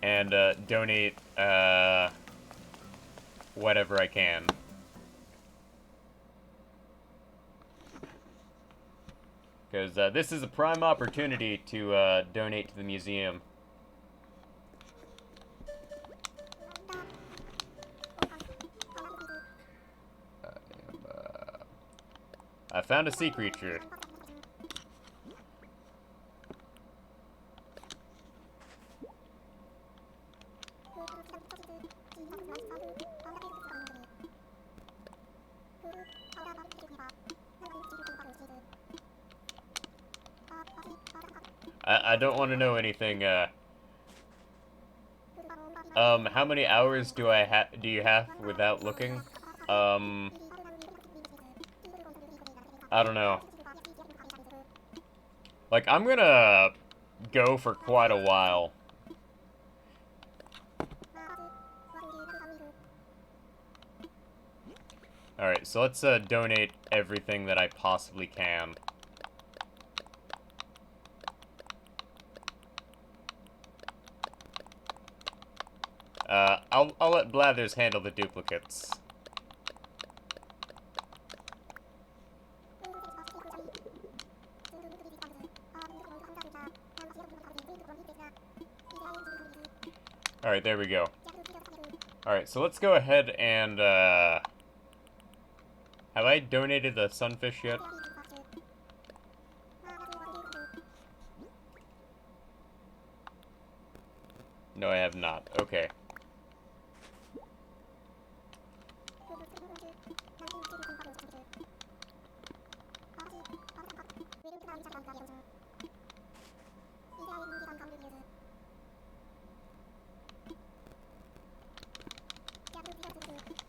S1: and donate whatever I can. Because this is a prime opportunity to donate to the museum. I found a sea creature. I don't want to know anything, how many hours do you have without looking? I don't know. Like, I'm gonna go for quite a while. Alright, so let's donate everything that I possibly can. I'll let Blathers handle the duplicates. Alright, there we go. Alright, so let's go ahead and, have I donated the sunfish yet? No, I have not. Okay.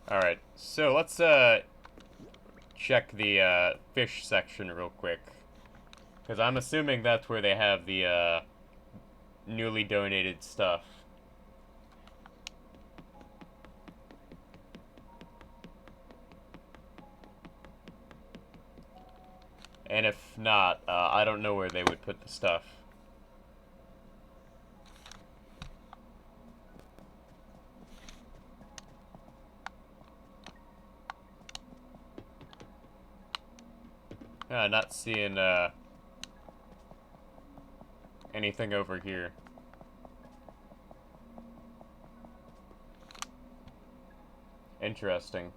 S1: Alright, so let's check the fish section real quick. Because I'm assuming that's where they have the newly donated stuff. And if not, I don't know where they would put the stuff. Not seeing anything over here. Interesting.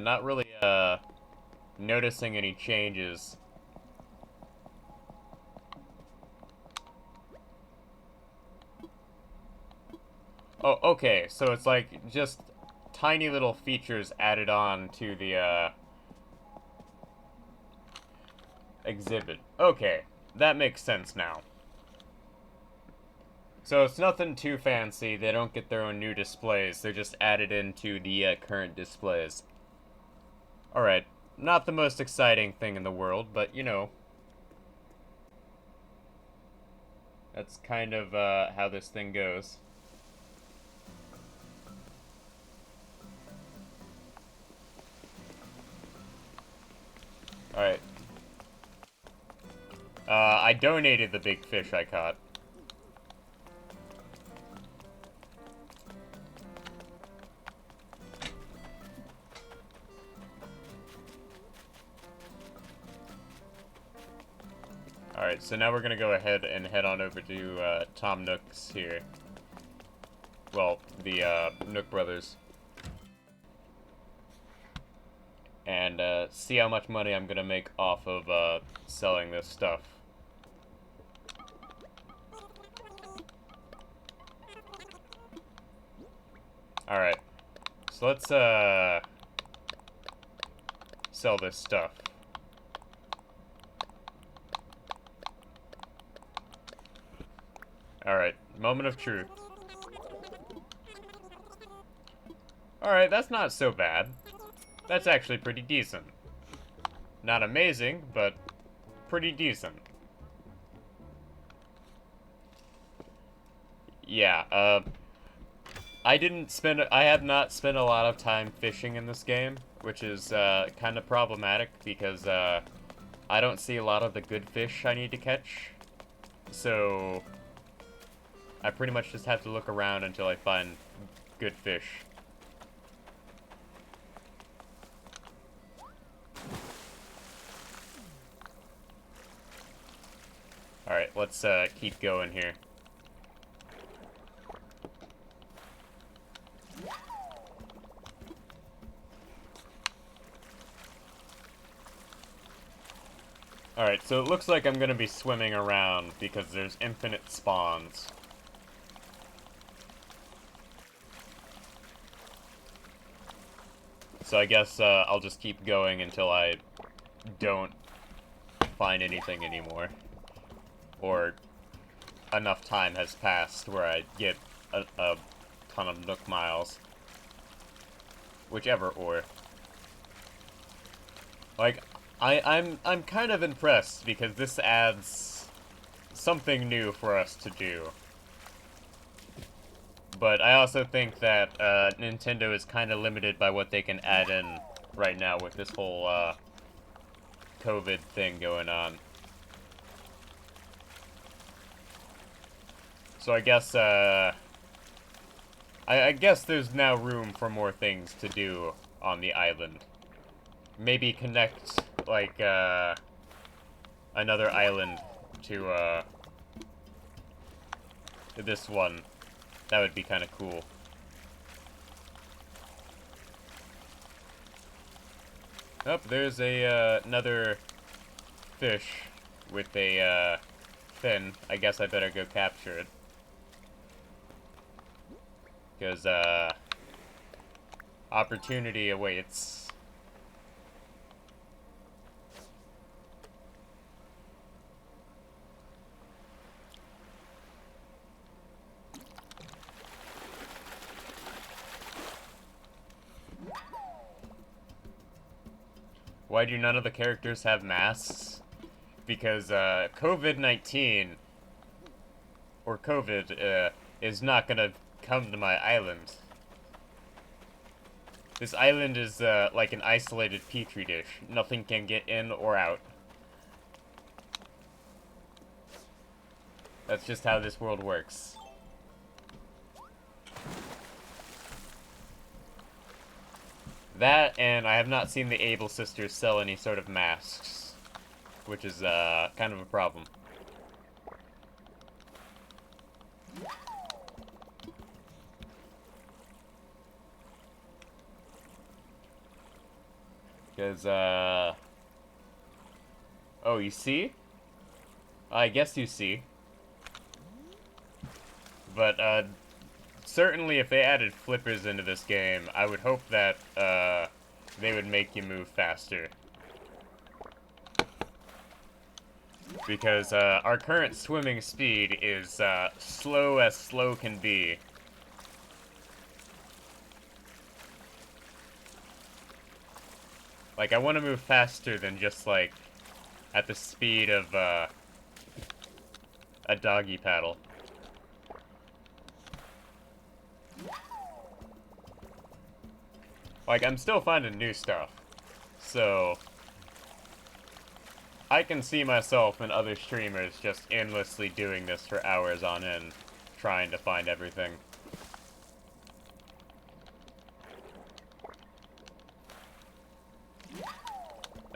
S1: Not really noticing any changes. Oh, okay, so it's like just tiny little features added on to the exhibit. Okay, that makes sense now. So it's nothing too fancy, they don't get their own new displays, they're just added into the current displays. Alright, not the most exciting thing in the world, but you know. That's kind of how this thing goes. Alright. I donated the big fish I caught. Alright, so now we're gonna go ahead and head on over to Tom Nook's here. Well, the Nook brothers. And see how much money I'm gonna make off of selling this stuff. Alright, so let's sell this stuff. Alright, moment of truth. Alright, that's not so bad. That's actually pretty decent. Not amazing, but pretty decent. Yeah, I have not spent a lot of time fishing in this game, which is kind of problematic because I don't see a lot of the good fish I need to catch. So I pretty much just have to look around until I find good fish. Alright, let's keep going here. Alright, so it looks like I'm gonna be swimming around because there's infinite spawns. So I guess I'll just keep going until I don't find anything anymore. Or enough time has passed where I get a ton of Nook miles. Whichever or. Like, I'm kind of impressed because this adds something new for us to do. But I also think that Nintendo is kind of limited by what they can add in right now with this whole COVID thing going on. So I guess I guess there's now room for more things to do on the island. Maybe connect like another island to this one. That would be kind of cool. Oh, there's a another fish with a fin. I guess I better go capture it. Because Opportunity awaits. Why do none of the characters have masks? Because COVID-19 or COVID is not gonna come to my island. This island is like an isolated petri dish. Nothing can get in or out. That's just how this world works. That, and I have not seen the Able sisters sell any sort of masks, which is kind of a problem. Because, oh, you see? I guess you see. But, certainly if they added flippers into this game, I would hope that, they would make you move faster. Because, our current swimming speed is, slow as slow can be. Like, I want to move faster than just, like, at the speed of, a doggy paddle. Like, I'm still finding new stuff. So, I can see myself and other streamers just endlessly doing this for hours on end, trying to find everything.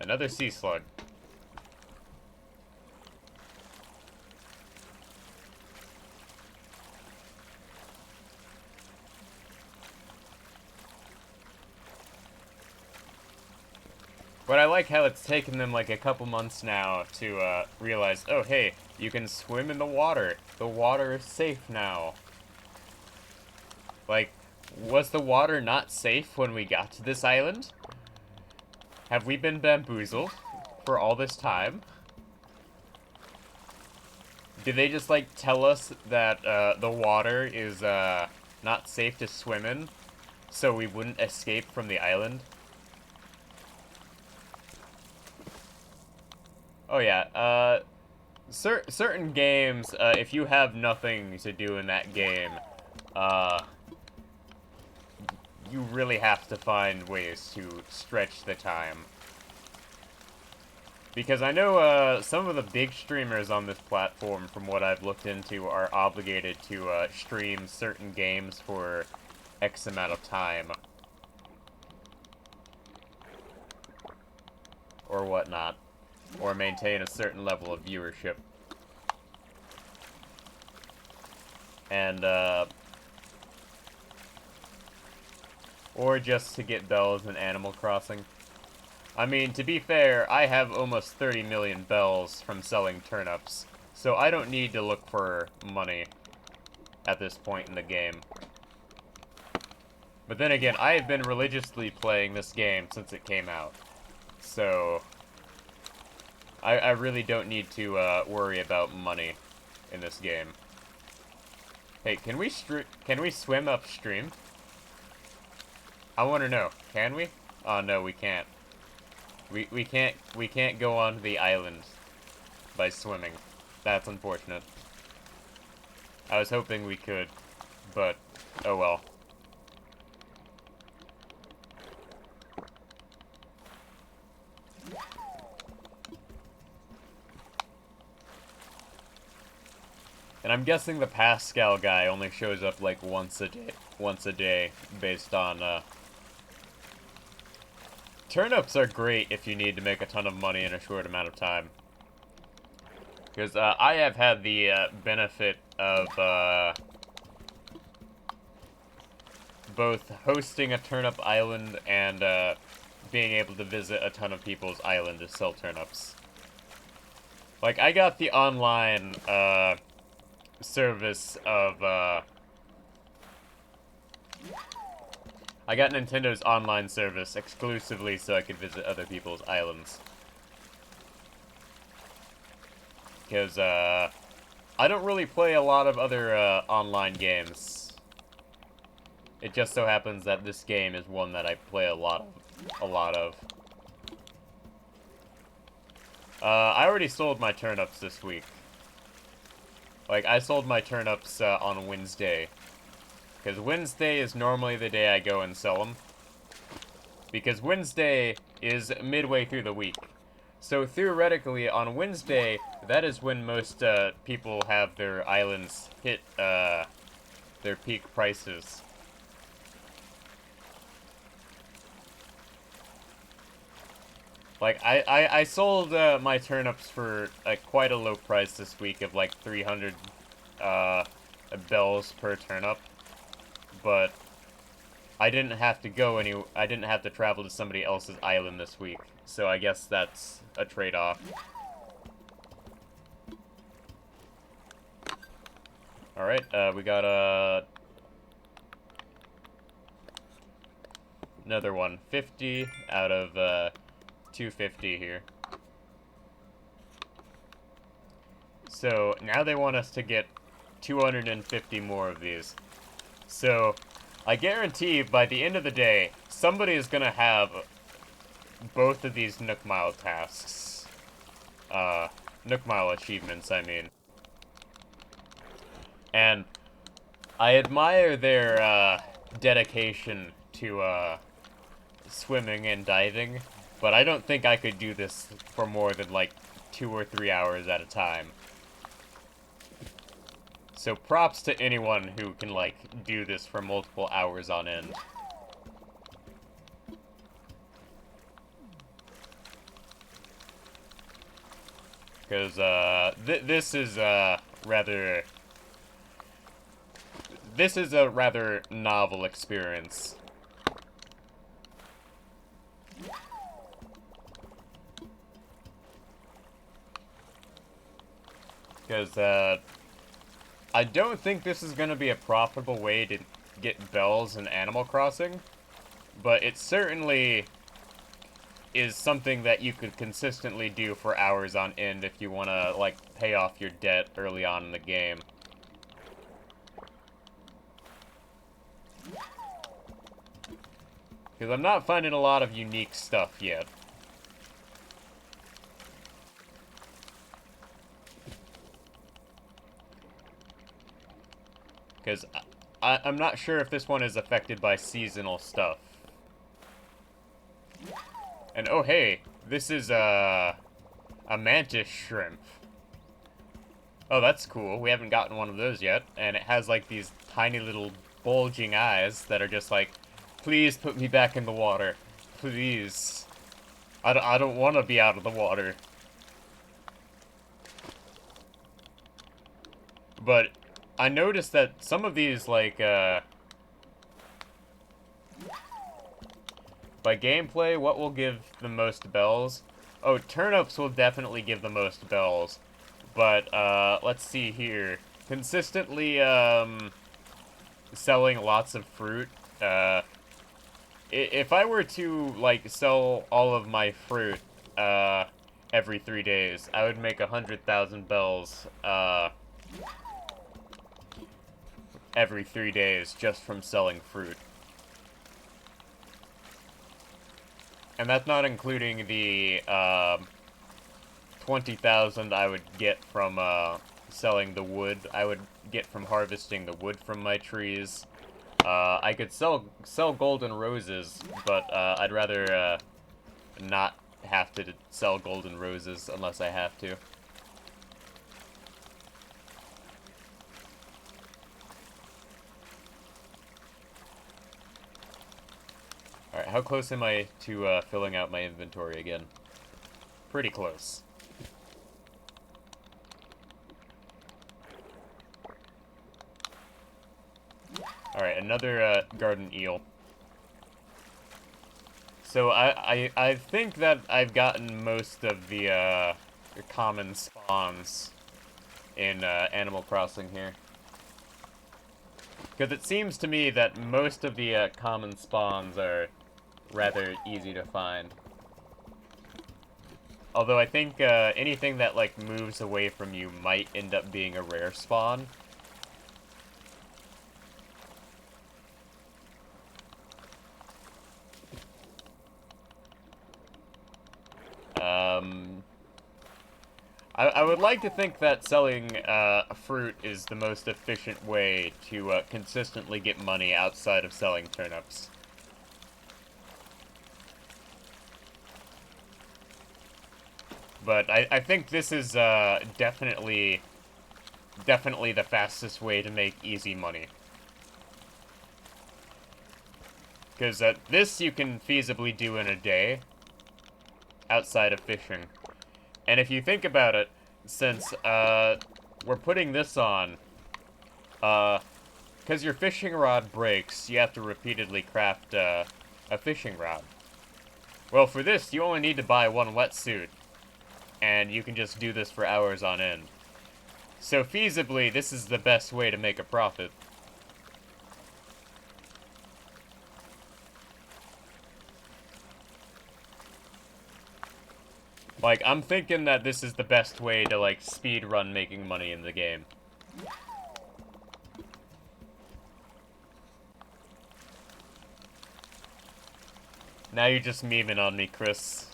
S1: Another sea slug. But I like how it's taken them like a couple months now to realize, oh hey, you can swim in the water. The water is safe now. Like, was the water not safe when we got to this island? Have we been bamboozled for all this time? Did they just, like, tell us that, the water is, not safe to swim in, so we wouldn't escape from the island? Oh yeah, certain games, if you have nothing to do in that game, you really have to find ways to stretch the time. Because I know, some of the big streamers on this platform, from what I've looked into, are obligated to, stream certain games for X amount of time. Or whatnot. Or maintain a certain level of viewership. And, or just to get bells in Animal Crossing. I mean, to be fair, I have almost 30 million bells from selling turnips, so I don't need to look for money at this point in the game. But then again, I have been religiously playing this game since it came out, so I really don't need to worry about money in this game. Hey, can we swim upstream? I want to know. Can we? Oh no, we can't. We can't go onto the island by swimming. That's unfortunate. I was hoping we could, but oh well. And I'm guessing the Pascal guy only shows up like once a day, based on, turnips are great if you need to make a ton of money in a short amount of time. Because, I have had the, benefit of, both hosting a turnip island and, being able to visit a ton of people's island to sell turnips. Like, I got the online, service of, I got Nintendo's online service exclusively so I could visit other people's islands. Because, I don't really play a lot of other, online games. It just so happens that this game is one that I play a lot of. I already sold my turnips this week. Like, I sold my turnips, on Wednesday. Because Wednesday is normally the day I go and sell them. Because Wednesday is midway through the week. So theoretically, on Wednesday, that is when most, people have their islands hit, their peak prices. Like, I sold, my turnips for, quite a low price this week of, like, 300, bells per turnip. But I didn't have to I didn't have to travel to somebody else's island this week. So I guess that's a trade-off. Alright, we got, another one. 50 out of, 250 here. So, now they want us to get 250 more of these. So, I guarantee by the end of the day, somebody is gonna have both of these Nook Mile tasks. Nook Mile achievements, I mean. And I admire their, dedication to, swimming and diving, but I don't think I could do this for more than, like, 2 or 3 hours at a time. So props to anyone who can, like, do this for multiple hours on end. Because, this is a rather novel experience. Because, I don't think this is going to be a profitable way to get bells in Animal Crossing, but it certainly is something that you could consistently do for hours on end if you want to, like, pay off your debt early on in the game. Because I'm not finding a lot of unique stuff yet. Because I'm not sure if this one is affected by seasonal stuff. And oh hey, this is a mantis shrimp. Oh, that's cool. We haven't gotten one of those yet. And it has like these tiny little bulging eyes that are just like, please put me back in the water. Please. I don't want to be out of the water. But I noticed that some of these, like, by gameplay, what will give the most bells? Oh, turnips will definitely give the most bells. But, let's see here. Consistently, selling lots of fruit, if I were to, like, sell all of my fruit, every 3 days, I would make 100,000 bells, every 3 days just from selling fruit. And that's not including the, 20,000 I would get from, selling the wood I would get from harvesting the wood from my trees. I could sell golden roses, but, I'd rather, not have to sell golden roses unless I have to. Alright, how close am I to, filling out my inventory again? Pretty close. Alright, another, garden eel. So I think that I've gotten most of the, common spawns in, Animal Crossing here. Because it seems to me that most of the common spawns are rather easy to find. Although I think anything that, like, moves away from you might end up being a rare spawn. I would like to think that selling fruit is the most efficient way to consistently get money outside of selling turnips. But I think this is definitely the fastest way to make easy money. Because this you can feasibly do in a day, outside of fishing. And if you think about it, since we're putting this on, because your fishing rod breaks, you have to repeatedly craft a fishing rod. Well, for this, you only need to buy one wetsuit, and you can just do this for hours on end. So feasibly, this is the best way to make a profit. Like, I'm thinking that this is the best way to, like, speedrun making money in the game. Now you're just memeing on me, Chris.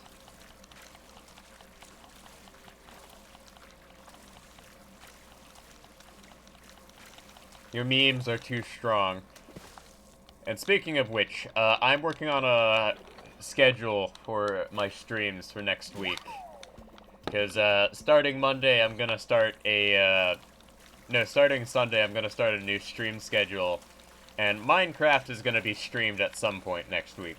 S1: Your memes are too strong. And speaking of which, I'm working on a schedule for my streams for next week. Because, starting Monday, I'm gonna start a, starting Sunday, I'm gonna start a new stream schedule. And Minecraft is gonna be streamed at some point next week.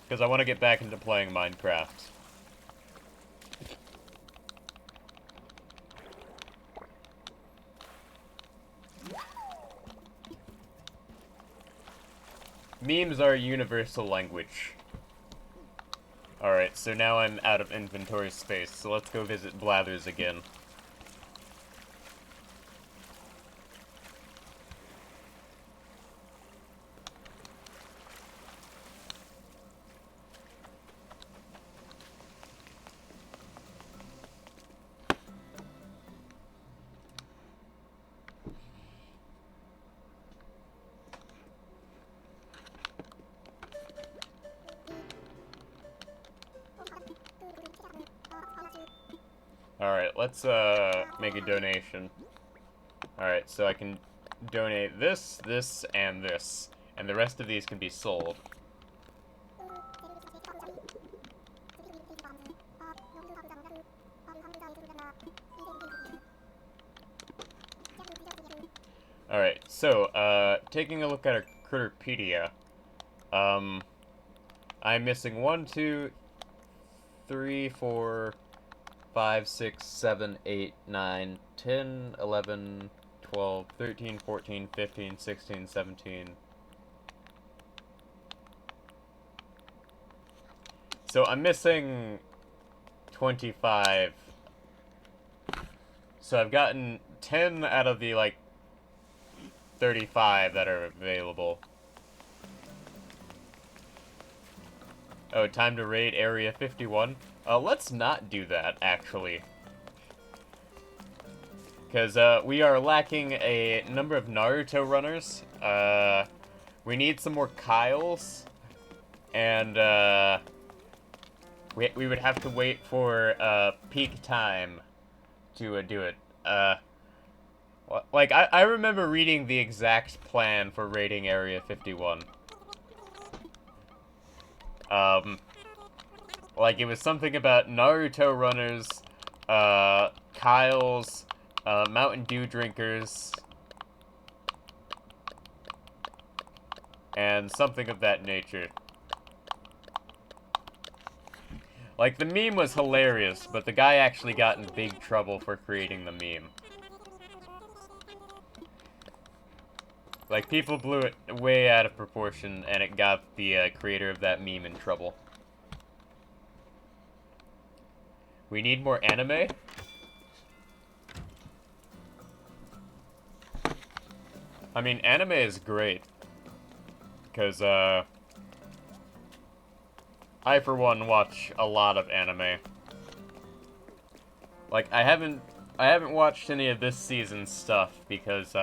S1: Because I want to get back into playing Minecraft. Memes are a universal language. Alright, so now I'm out of inventory space, so let's go visit Blathers again. Alright, let's make a donation. Alright, so I can donate this, this, and this. And the rest of these can be sold. Alright, so, taking a look at our Critterpedia, I'm missing 1, 2, 3, 4, 5, 6, 7, 8, 9, 10, 11, 12, 13, 14, 15, 16, 17. So I'm missing 25. So I've gotten 10 out of the, like, 35 that are available. Oh, time to raid Area 51? Let's not do that, actually. Because, we are lacking a number of Naruto runners. We need some more Kyles. And, we would have to wait for, peak time to, do it. Like, I remember reading the exact plan for raiding Area 51. Like, it was something about Naruto runners, Kyles, Mountain Dew drinkers, and something of that nature. Like, the meme was hilarious, but the guy actually got in big trouble for creating the meme. Like, people blew it way out of proportion, and it got the creator of that meme in trouble. We need more anime? I mean, anime is great. Because, I, for one, watch a lot of anime. Like, I haven't watched any of this season's stuff because,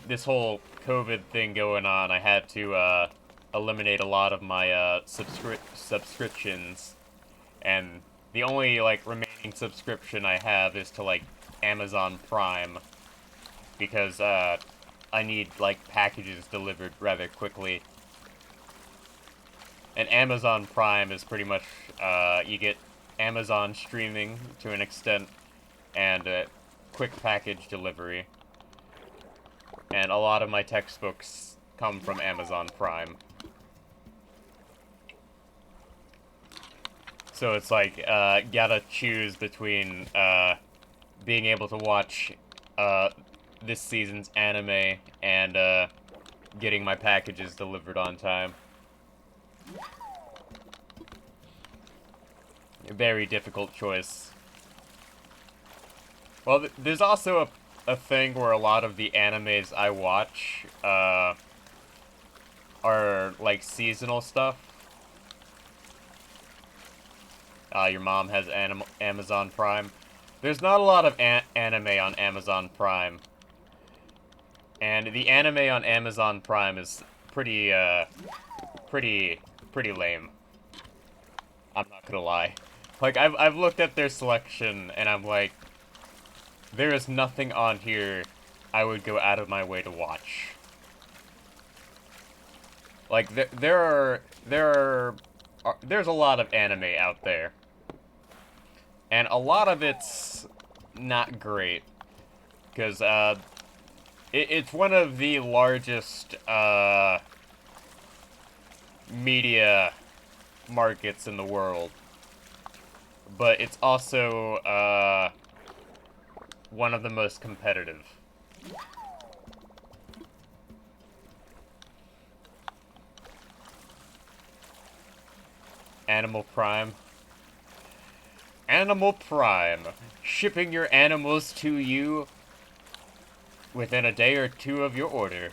S1: this whole COVID thing going on, I had to, eliminate a lot of my, subscriptions. And the only, like, remaining subscription I have is to, like, Amazon Prime. Because, I need, like, packages delivered rather quickly. And Amazon Prime is pretty much, you get Amazon streaming to an extent, and quick package delivery. And a lot of my textbooks come from Amazon Prime. So it's like, gotta choose between, being able to watch, this season's anime and, getting my packages delivered on time. A very difficult choice. Well, there's also a thing where a lot of the animes I watch, are, like, seasonal stuff. Your mom has Amazon Prime. There's not a lot of anime on Amazon Prime. And the anime on Amazon Prime is pretty lame. I'm not gonna lie. Like, I've looked at their selection, and I'm like, there is nothing on here I would go out of my way to watch. Like, there's a lot of anime out there. And a lot of it's not great. Because, it's one of the largest, media markets in the world. But it's also, one of the most competitive. Animal Prime. Animal Prime. Shipping your animals to you within a day or two of your order.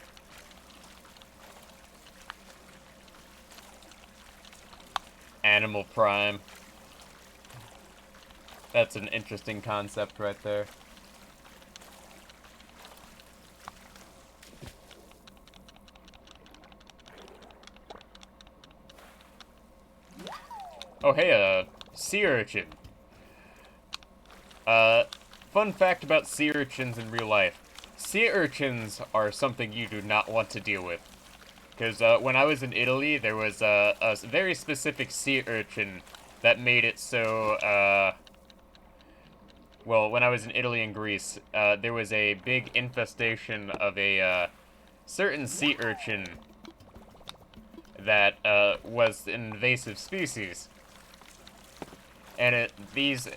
S1: Animal Prime. That's an interesting concept right there. Oh, hey, sea urchin. Fun fact about sea urchins in real life. Sea urchins are something you do not want to deal with. Because, when I was in Italy, there was, a very specific sea urchin that made it so, well, when I was in Italy and Greece, there was a big infestation of a, certain sea urchin that, was an invasive species. And these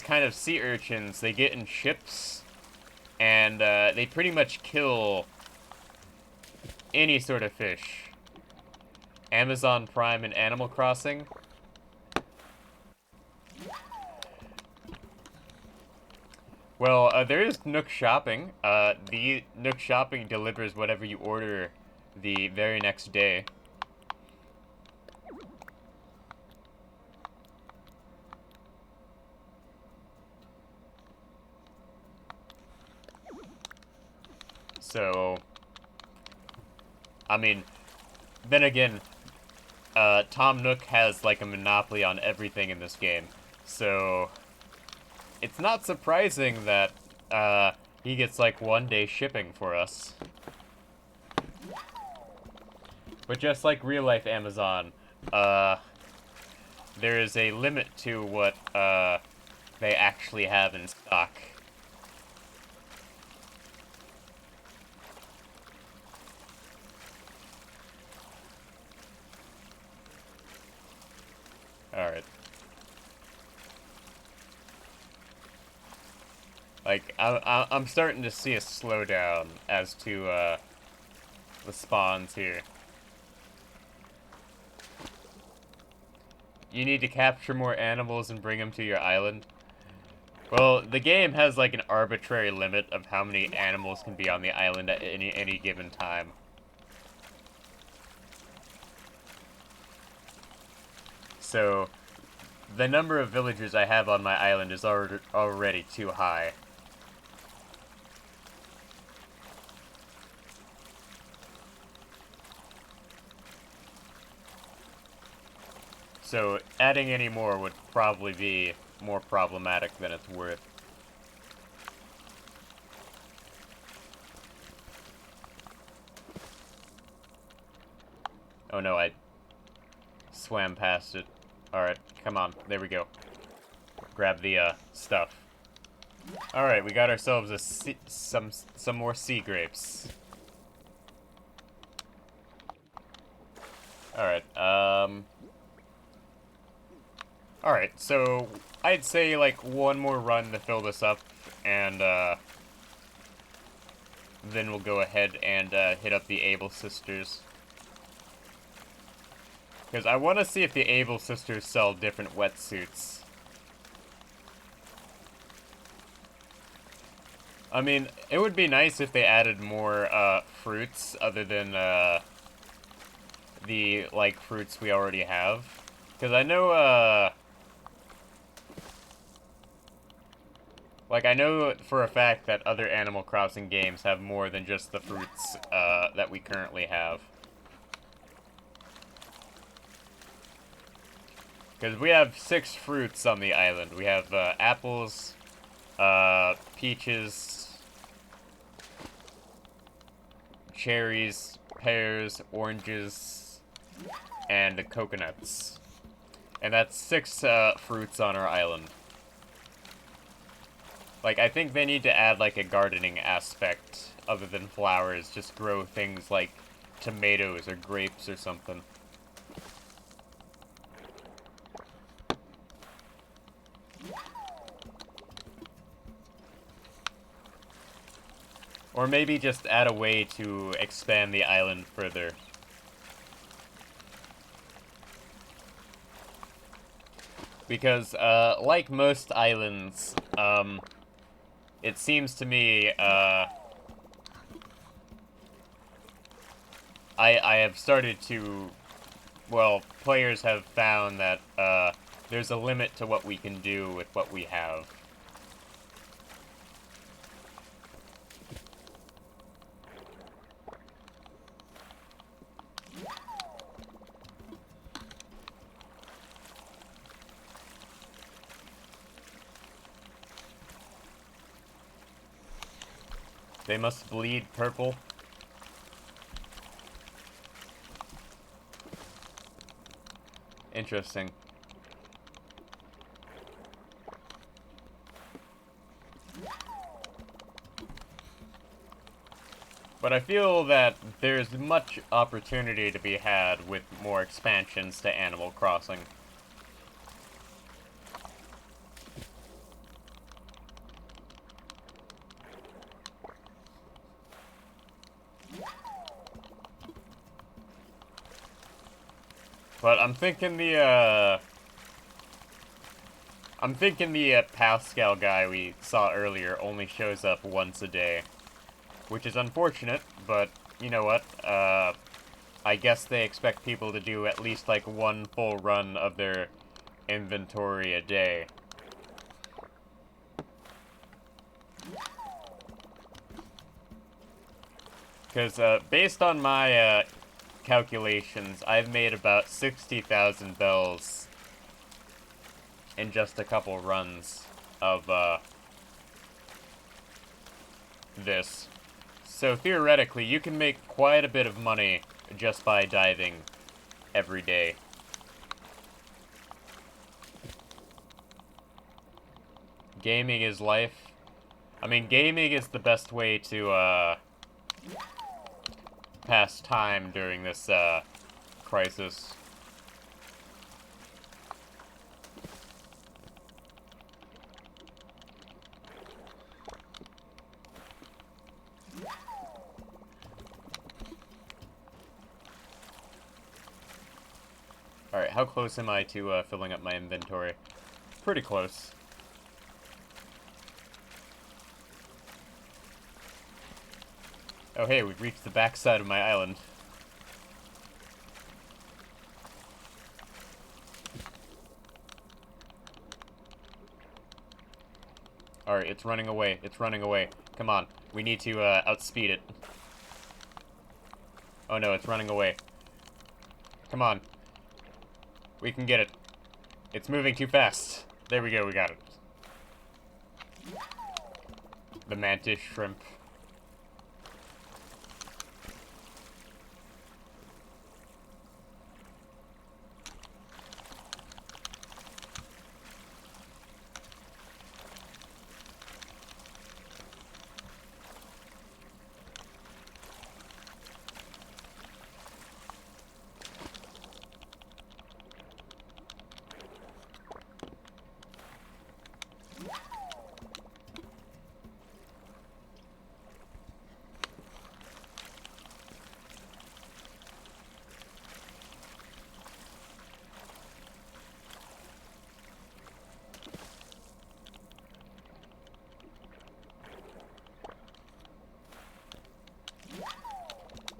S1: kind of sea urchins, they get in ships, and they pretty much kill any sort of fish. Amazon Prime and Animal Crossing. Well, there is Nook Shopping. The Nook Shopping delivers whatever you order the very next day. So, I mean, then again, Tom Nook has, like, a monopoly on everything in this game. So, it's not surprising that, he gets, like, 1-day shipping for us. But just like real-life Amazon, there is a limit to what, they actually have in stock. Alright. Like, I'm starting to see a slowdown as to, the spawns here. You need to capture more animals and bring them to your island. Well, the game has like an arbitrary limit of how many animals can be on the island at any given time. So, the number of villagers I have on my island is already too high. So, adding any more would probably be more problematic than it's worth. Oh no, I swam past it. Alright, come on. There we go. Grab the, stuff. Alright, we got ourselves some more sea grapes. Alright, Alright, so I'd say like one more run to fill this up, and then we'll go ahead and hit up the Able Sisters. Because I want to see if the Able Sisters sell different wetsuits. I mean, it would be nice if they added more fruits other than the, like, fruits we already have. Because I know, like, I know for a fact that other Animal Crossing games have more than just the fruits that we currently have. Because we have 6 fruits on the island. We have apples, peaches, cherries, pears, oranges, and coconuts. And that's 6 fruits on our island. Like, I think they need to add, like, a gardening aspect other than flowers. Just grow things like tomatoes or grapes or something. Or maybe just add a way to expand the island further. Because, like most islands, it seems to me, I have started to, well, players have found that, there's a limit to what we can do with what we have. They must bleed purple. Interesting. But I feel that there's much opportunity to be had with more expansions to Animal Crossing. But I'm thinking the Pascal guy we saw earlier only shows up once a day. Which is unfortunate, but you know what? I guess they expect people to do at least like one full run of their inventory a day. Because based on my calculations, I've made about 60,000 bells in just a couple runs of this. So theoretically, you can make quite a bit of money just by diving every day. Gaming is life. I mean, gaming is the best way to pass time during this crisis. Alright, how close am I to filling up my inventory? Pretty close. Oh hey, we've reached the backside of my island. Alright, it's running away. It's running away. Come on. We need to outspeed it. Oh no, it's running away. Come on. We can get it. It's moving too fast. There we go, we got it. The mantis shrimp.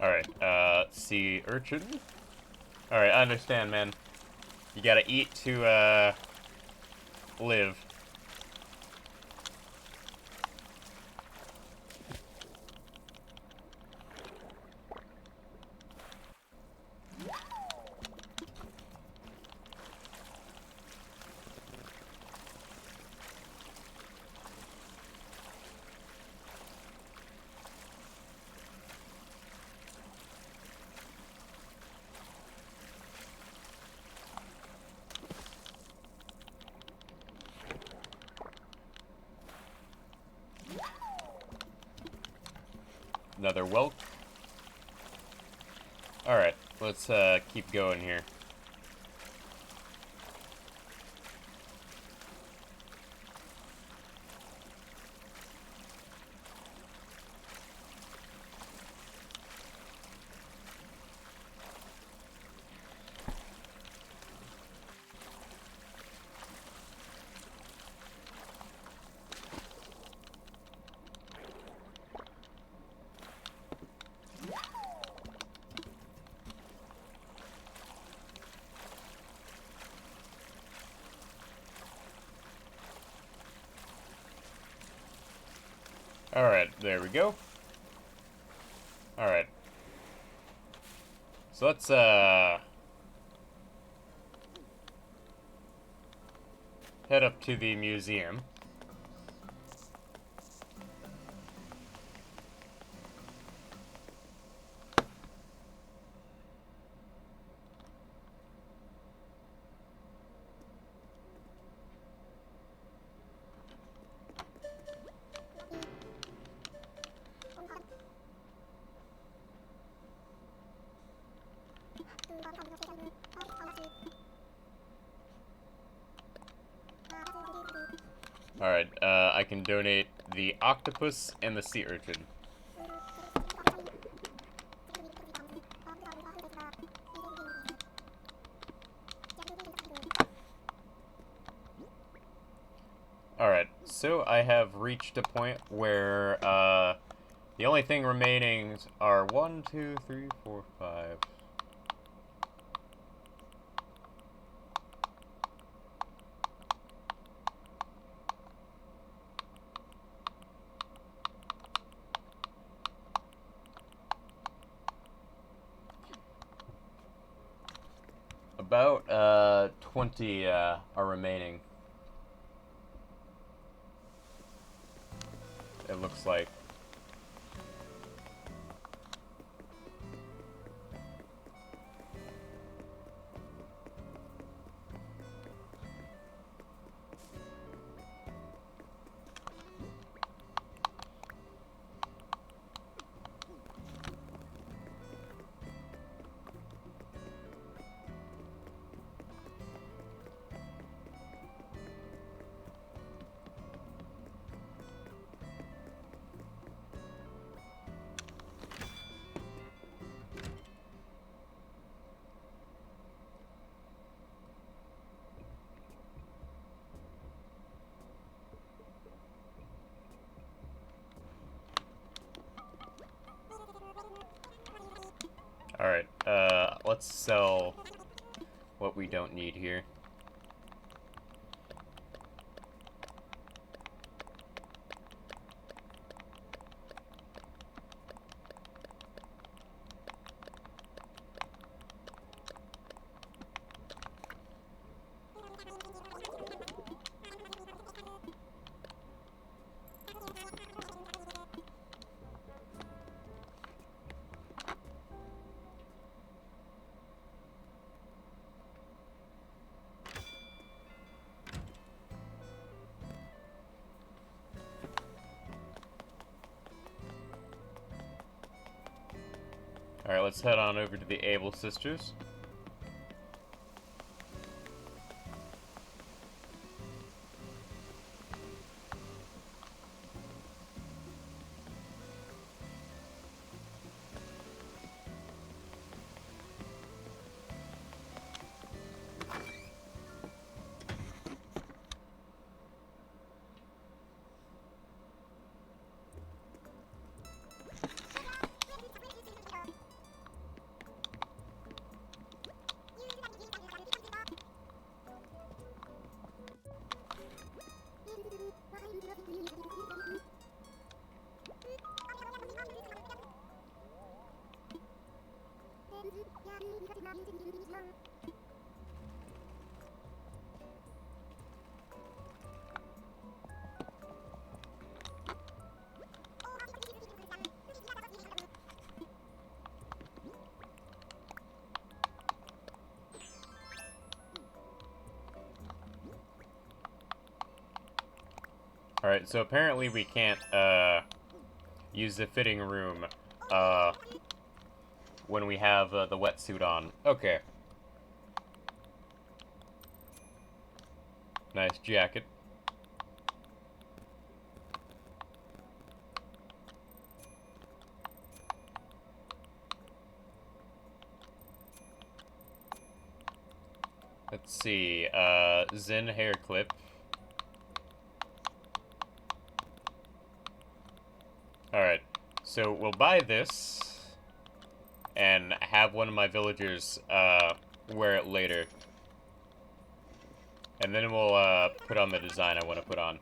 S1: Alright, sea urchin? Alright, I understand, man. You gotta eat to, live. Another whelk. Alright, let's keep going here. Alright, there we go. Alright. So let's, head up to the museum. Alright, I can donate the octopus and the sea urchin. Alright, so I have reached a point where, the only thing remaining are 1, 2, 3, 4, 5... About, 20, are remaining. It looks like. let's sell what we don't need here. Alright, let's head on over to the Able Sisters. Alright, so apparently we can't, use the fitting room, when we have, the wetsuit on. Okay. Nice jacket. Let's see, Zen hair clip. Alright, so we'll buy this, and have one of my villagers, wear it later. And then we'll, put on the design I want to put on.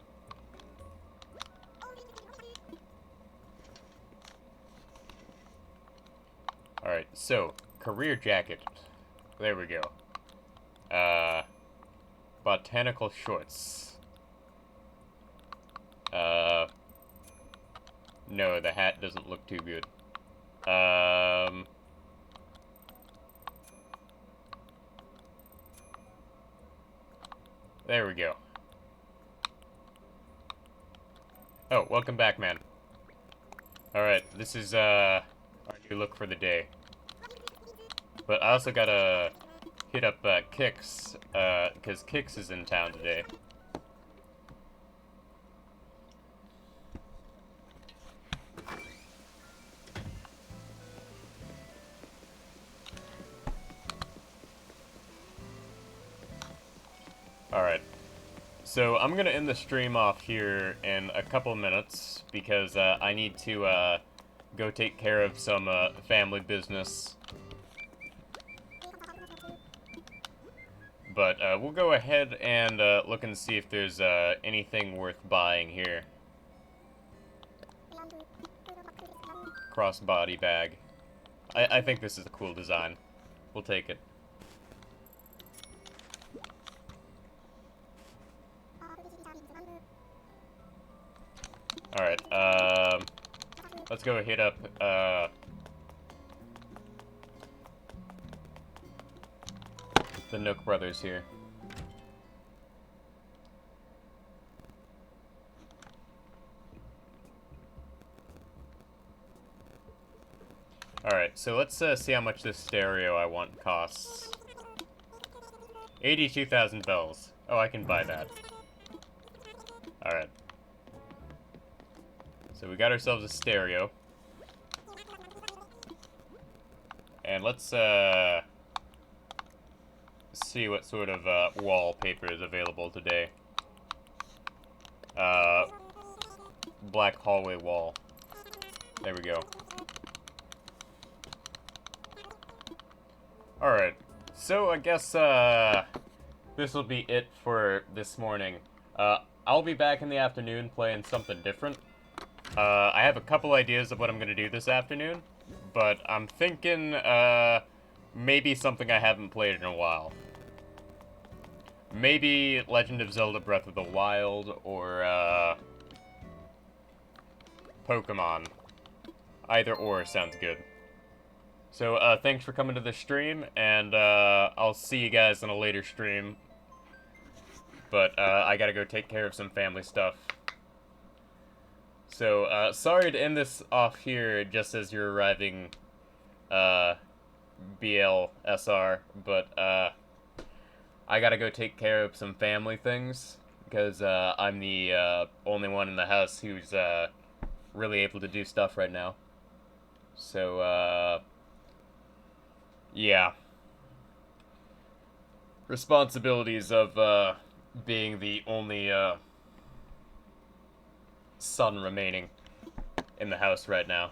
S1: Alright, so, career jacket. There we go. Botanical shorts. No, the hat doesn't look too good. There we go. Oh, welcome back, man. Alright, this is, our new look for the day. But I also gotta hit up, Kix, because Kix is in town today. Alright, so I'm gonna end the stream off here in a couple minutes, because I need to go take care of some family business. But we'll go ahead and look and see if there's anything worth buying here. Crossbody bag. I think this is a cool design. We'll take it. Alright, let's go hit up, the Nook brothers here. Alright, so let's see how much this stereo I want costs. 82,000 bells. Oh, I can buy that. Alright. So we got ourselves a stereo. And let's see what sort of wallpaper is available today. Black hallway wall. There we go. Alright, so I guess, this will be it for this morning. I'll be back in the afternoon playing something different. I have a couple ideas of what I'm gonna do this afternoon, but I'm thinking, maybe something I haven't played in a while. Maybe Legend of Zelda Breath of the Wild, or, Pokemon. Either or sounds good. So, thanks for coming to the stream, and, I'll see you guys in a later stream. But, I gotta go take care of some family stuff. So, sorry to end this off here just as you're arriving, BLSR, but, I gotta go take care of some family things, because, I'm the, only one in the house who's, really able to do stuff right now. So, yeah. Responsibilities of, being the only, son remaining in the house right now.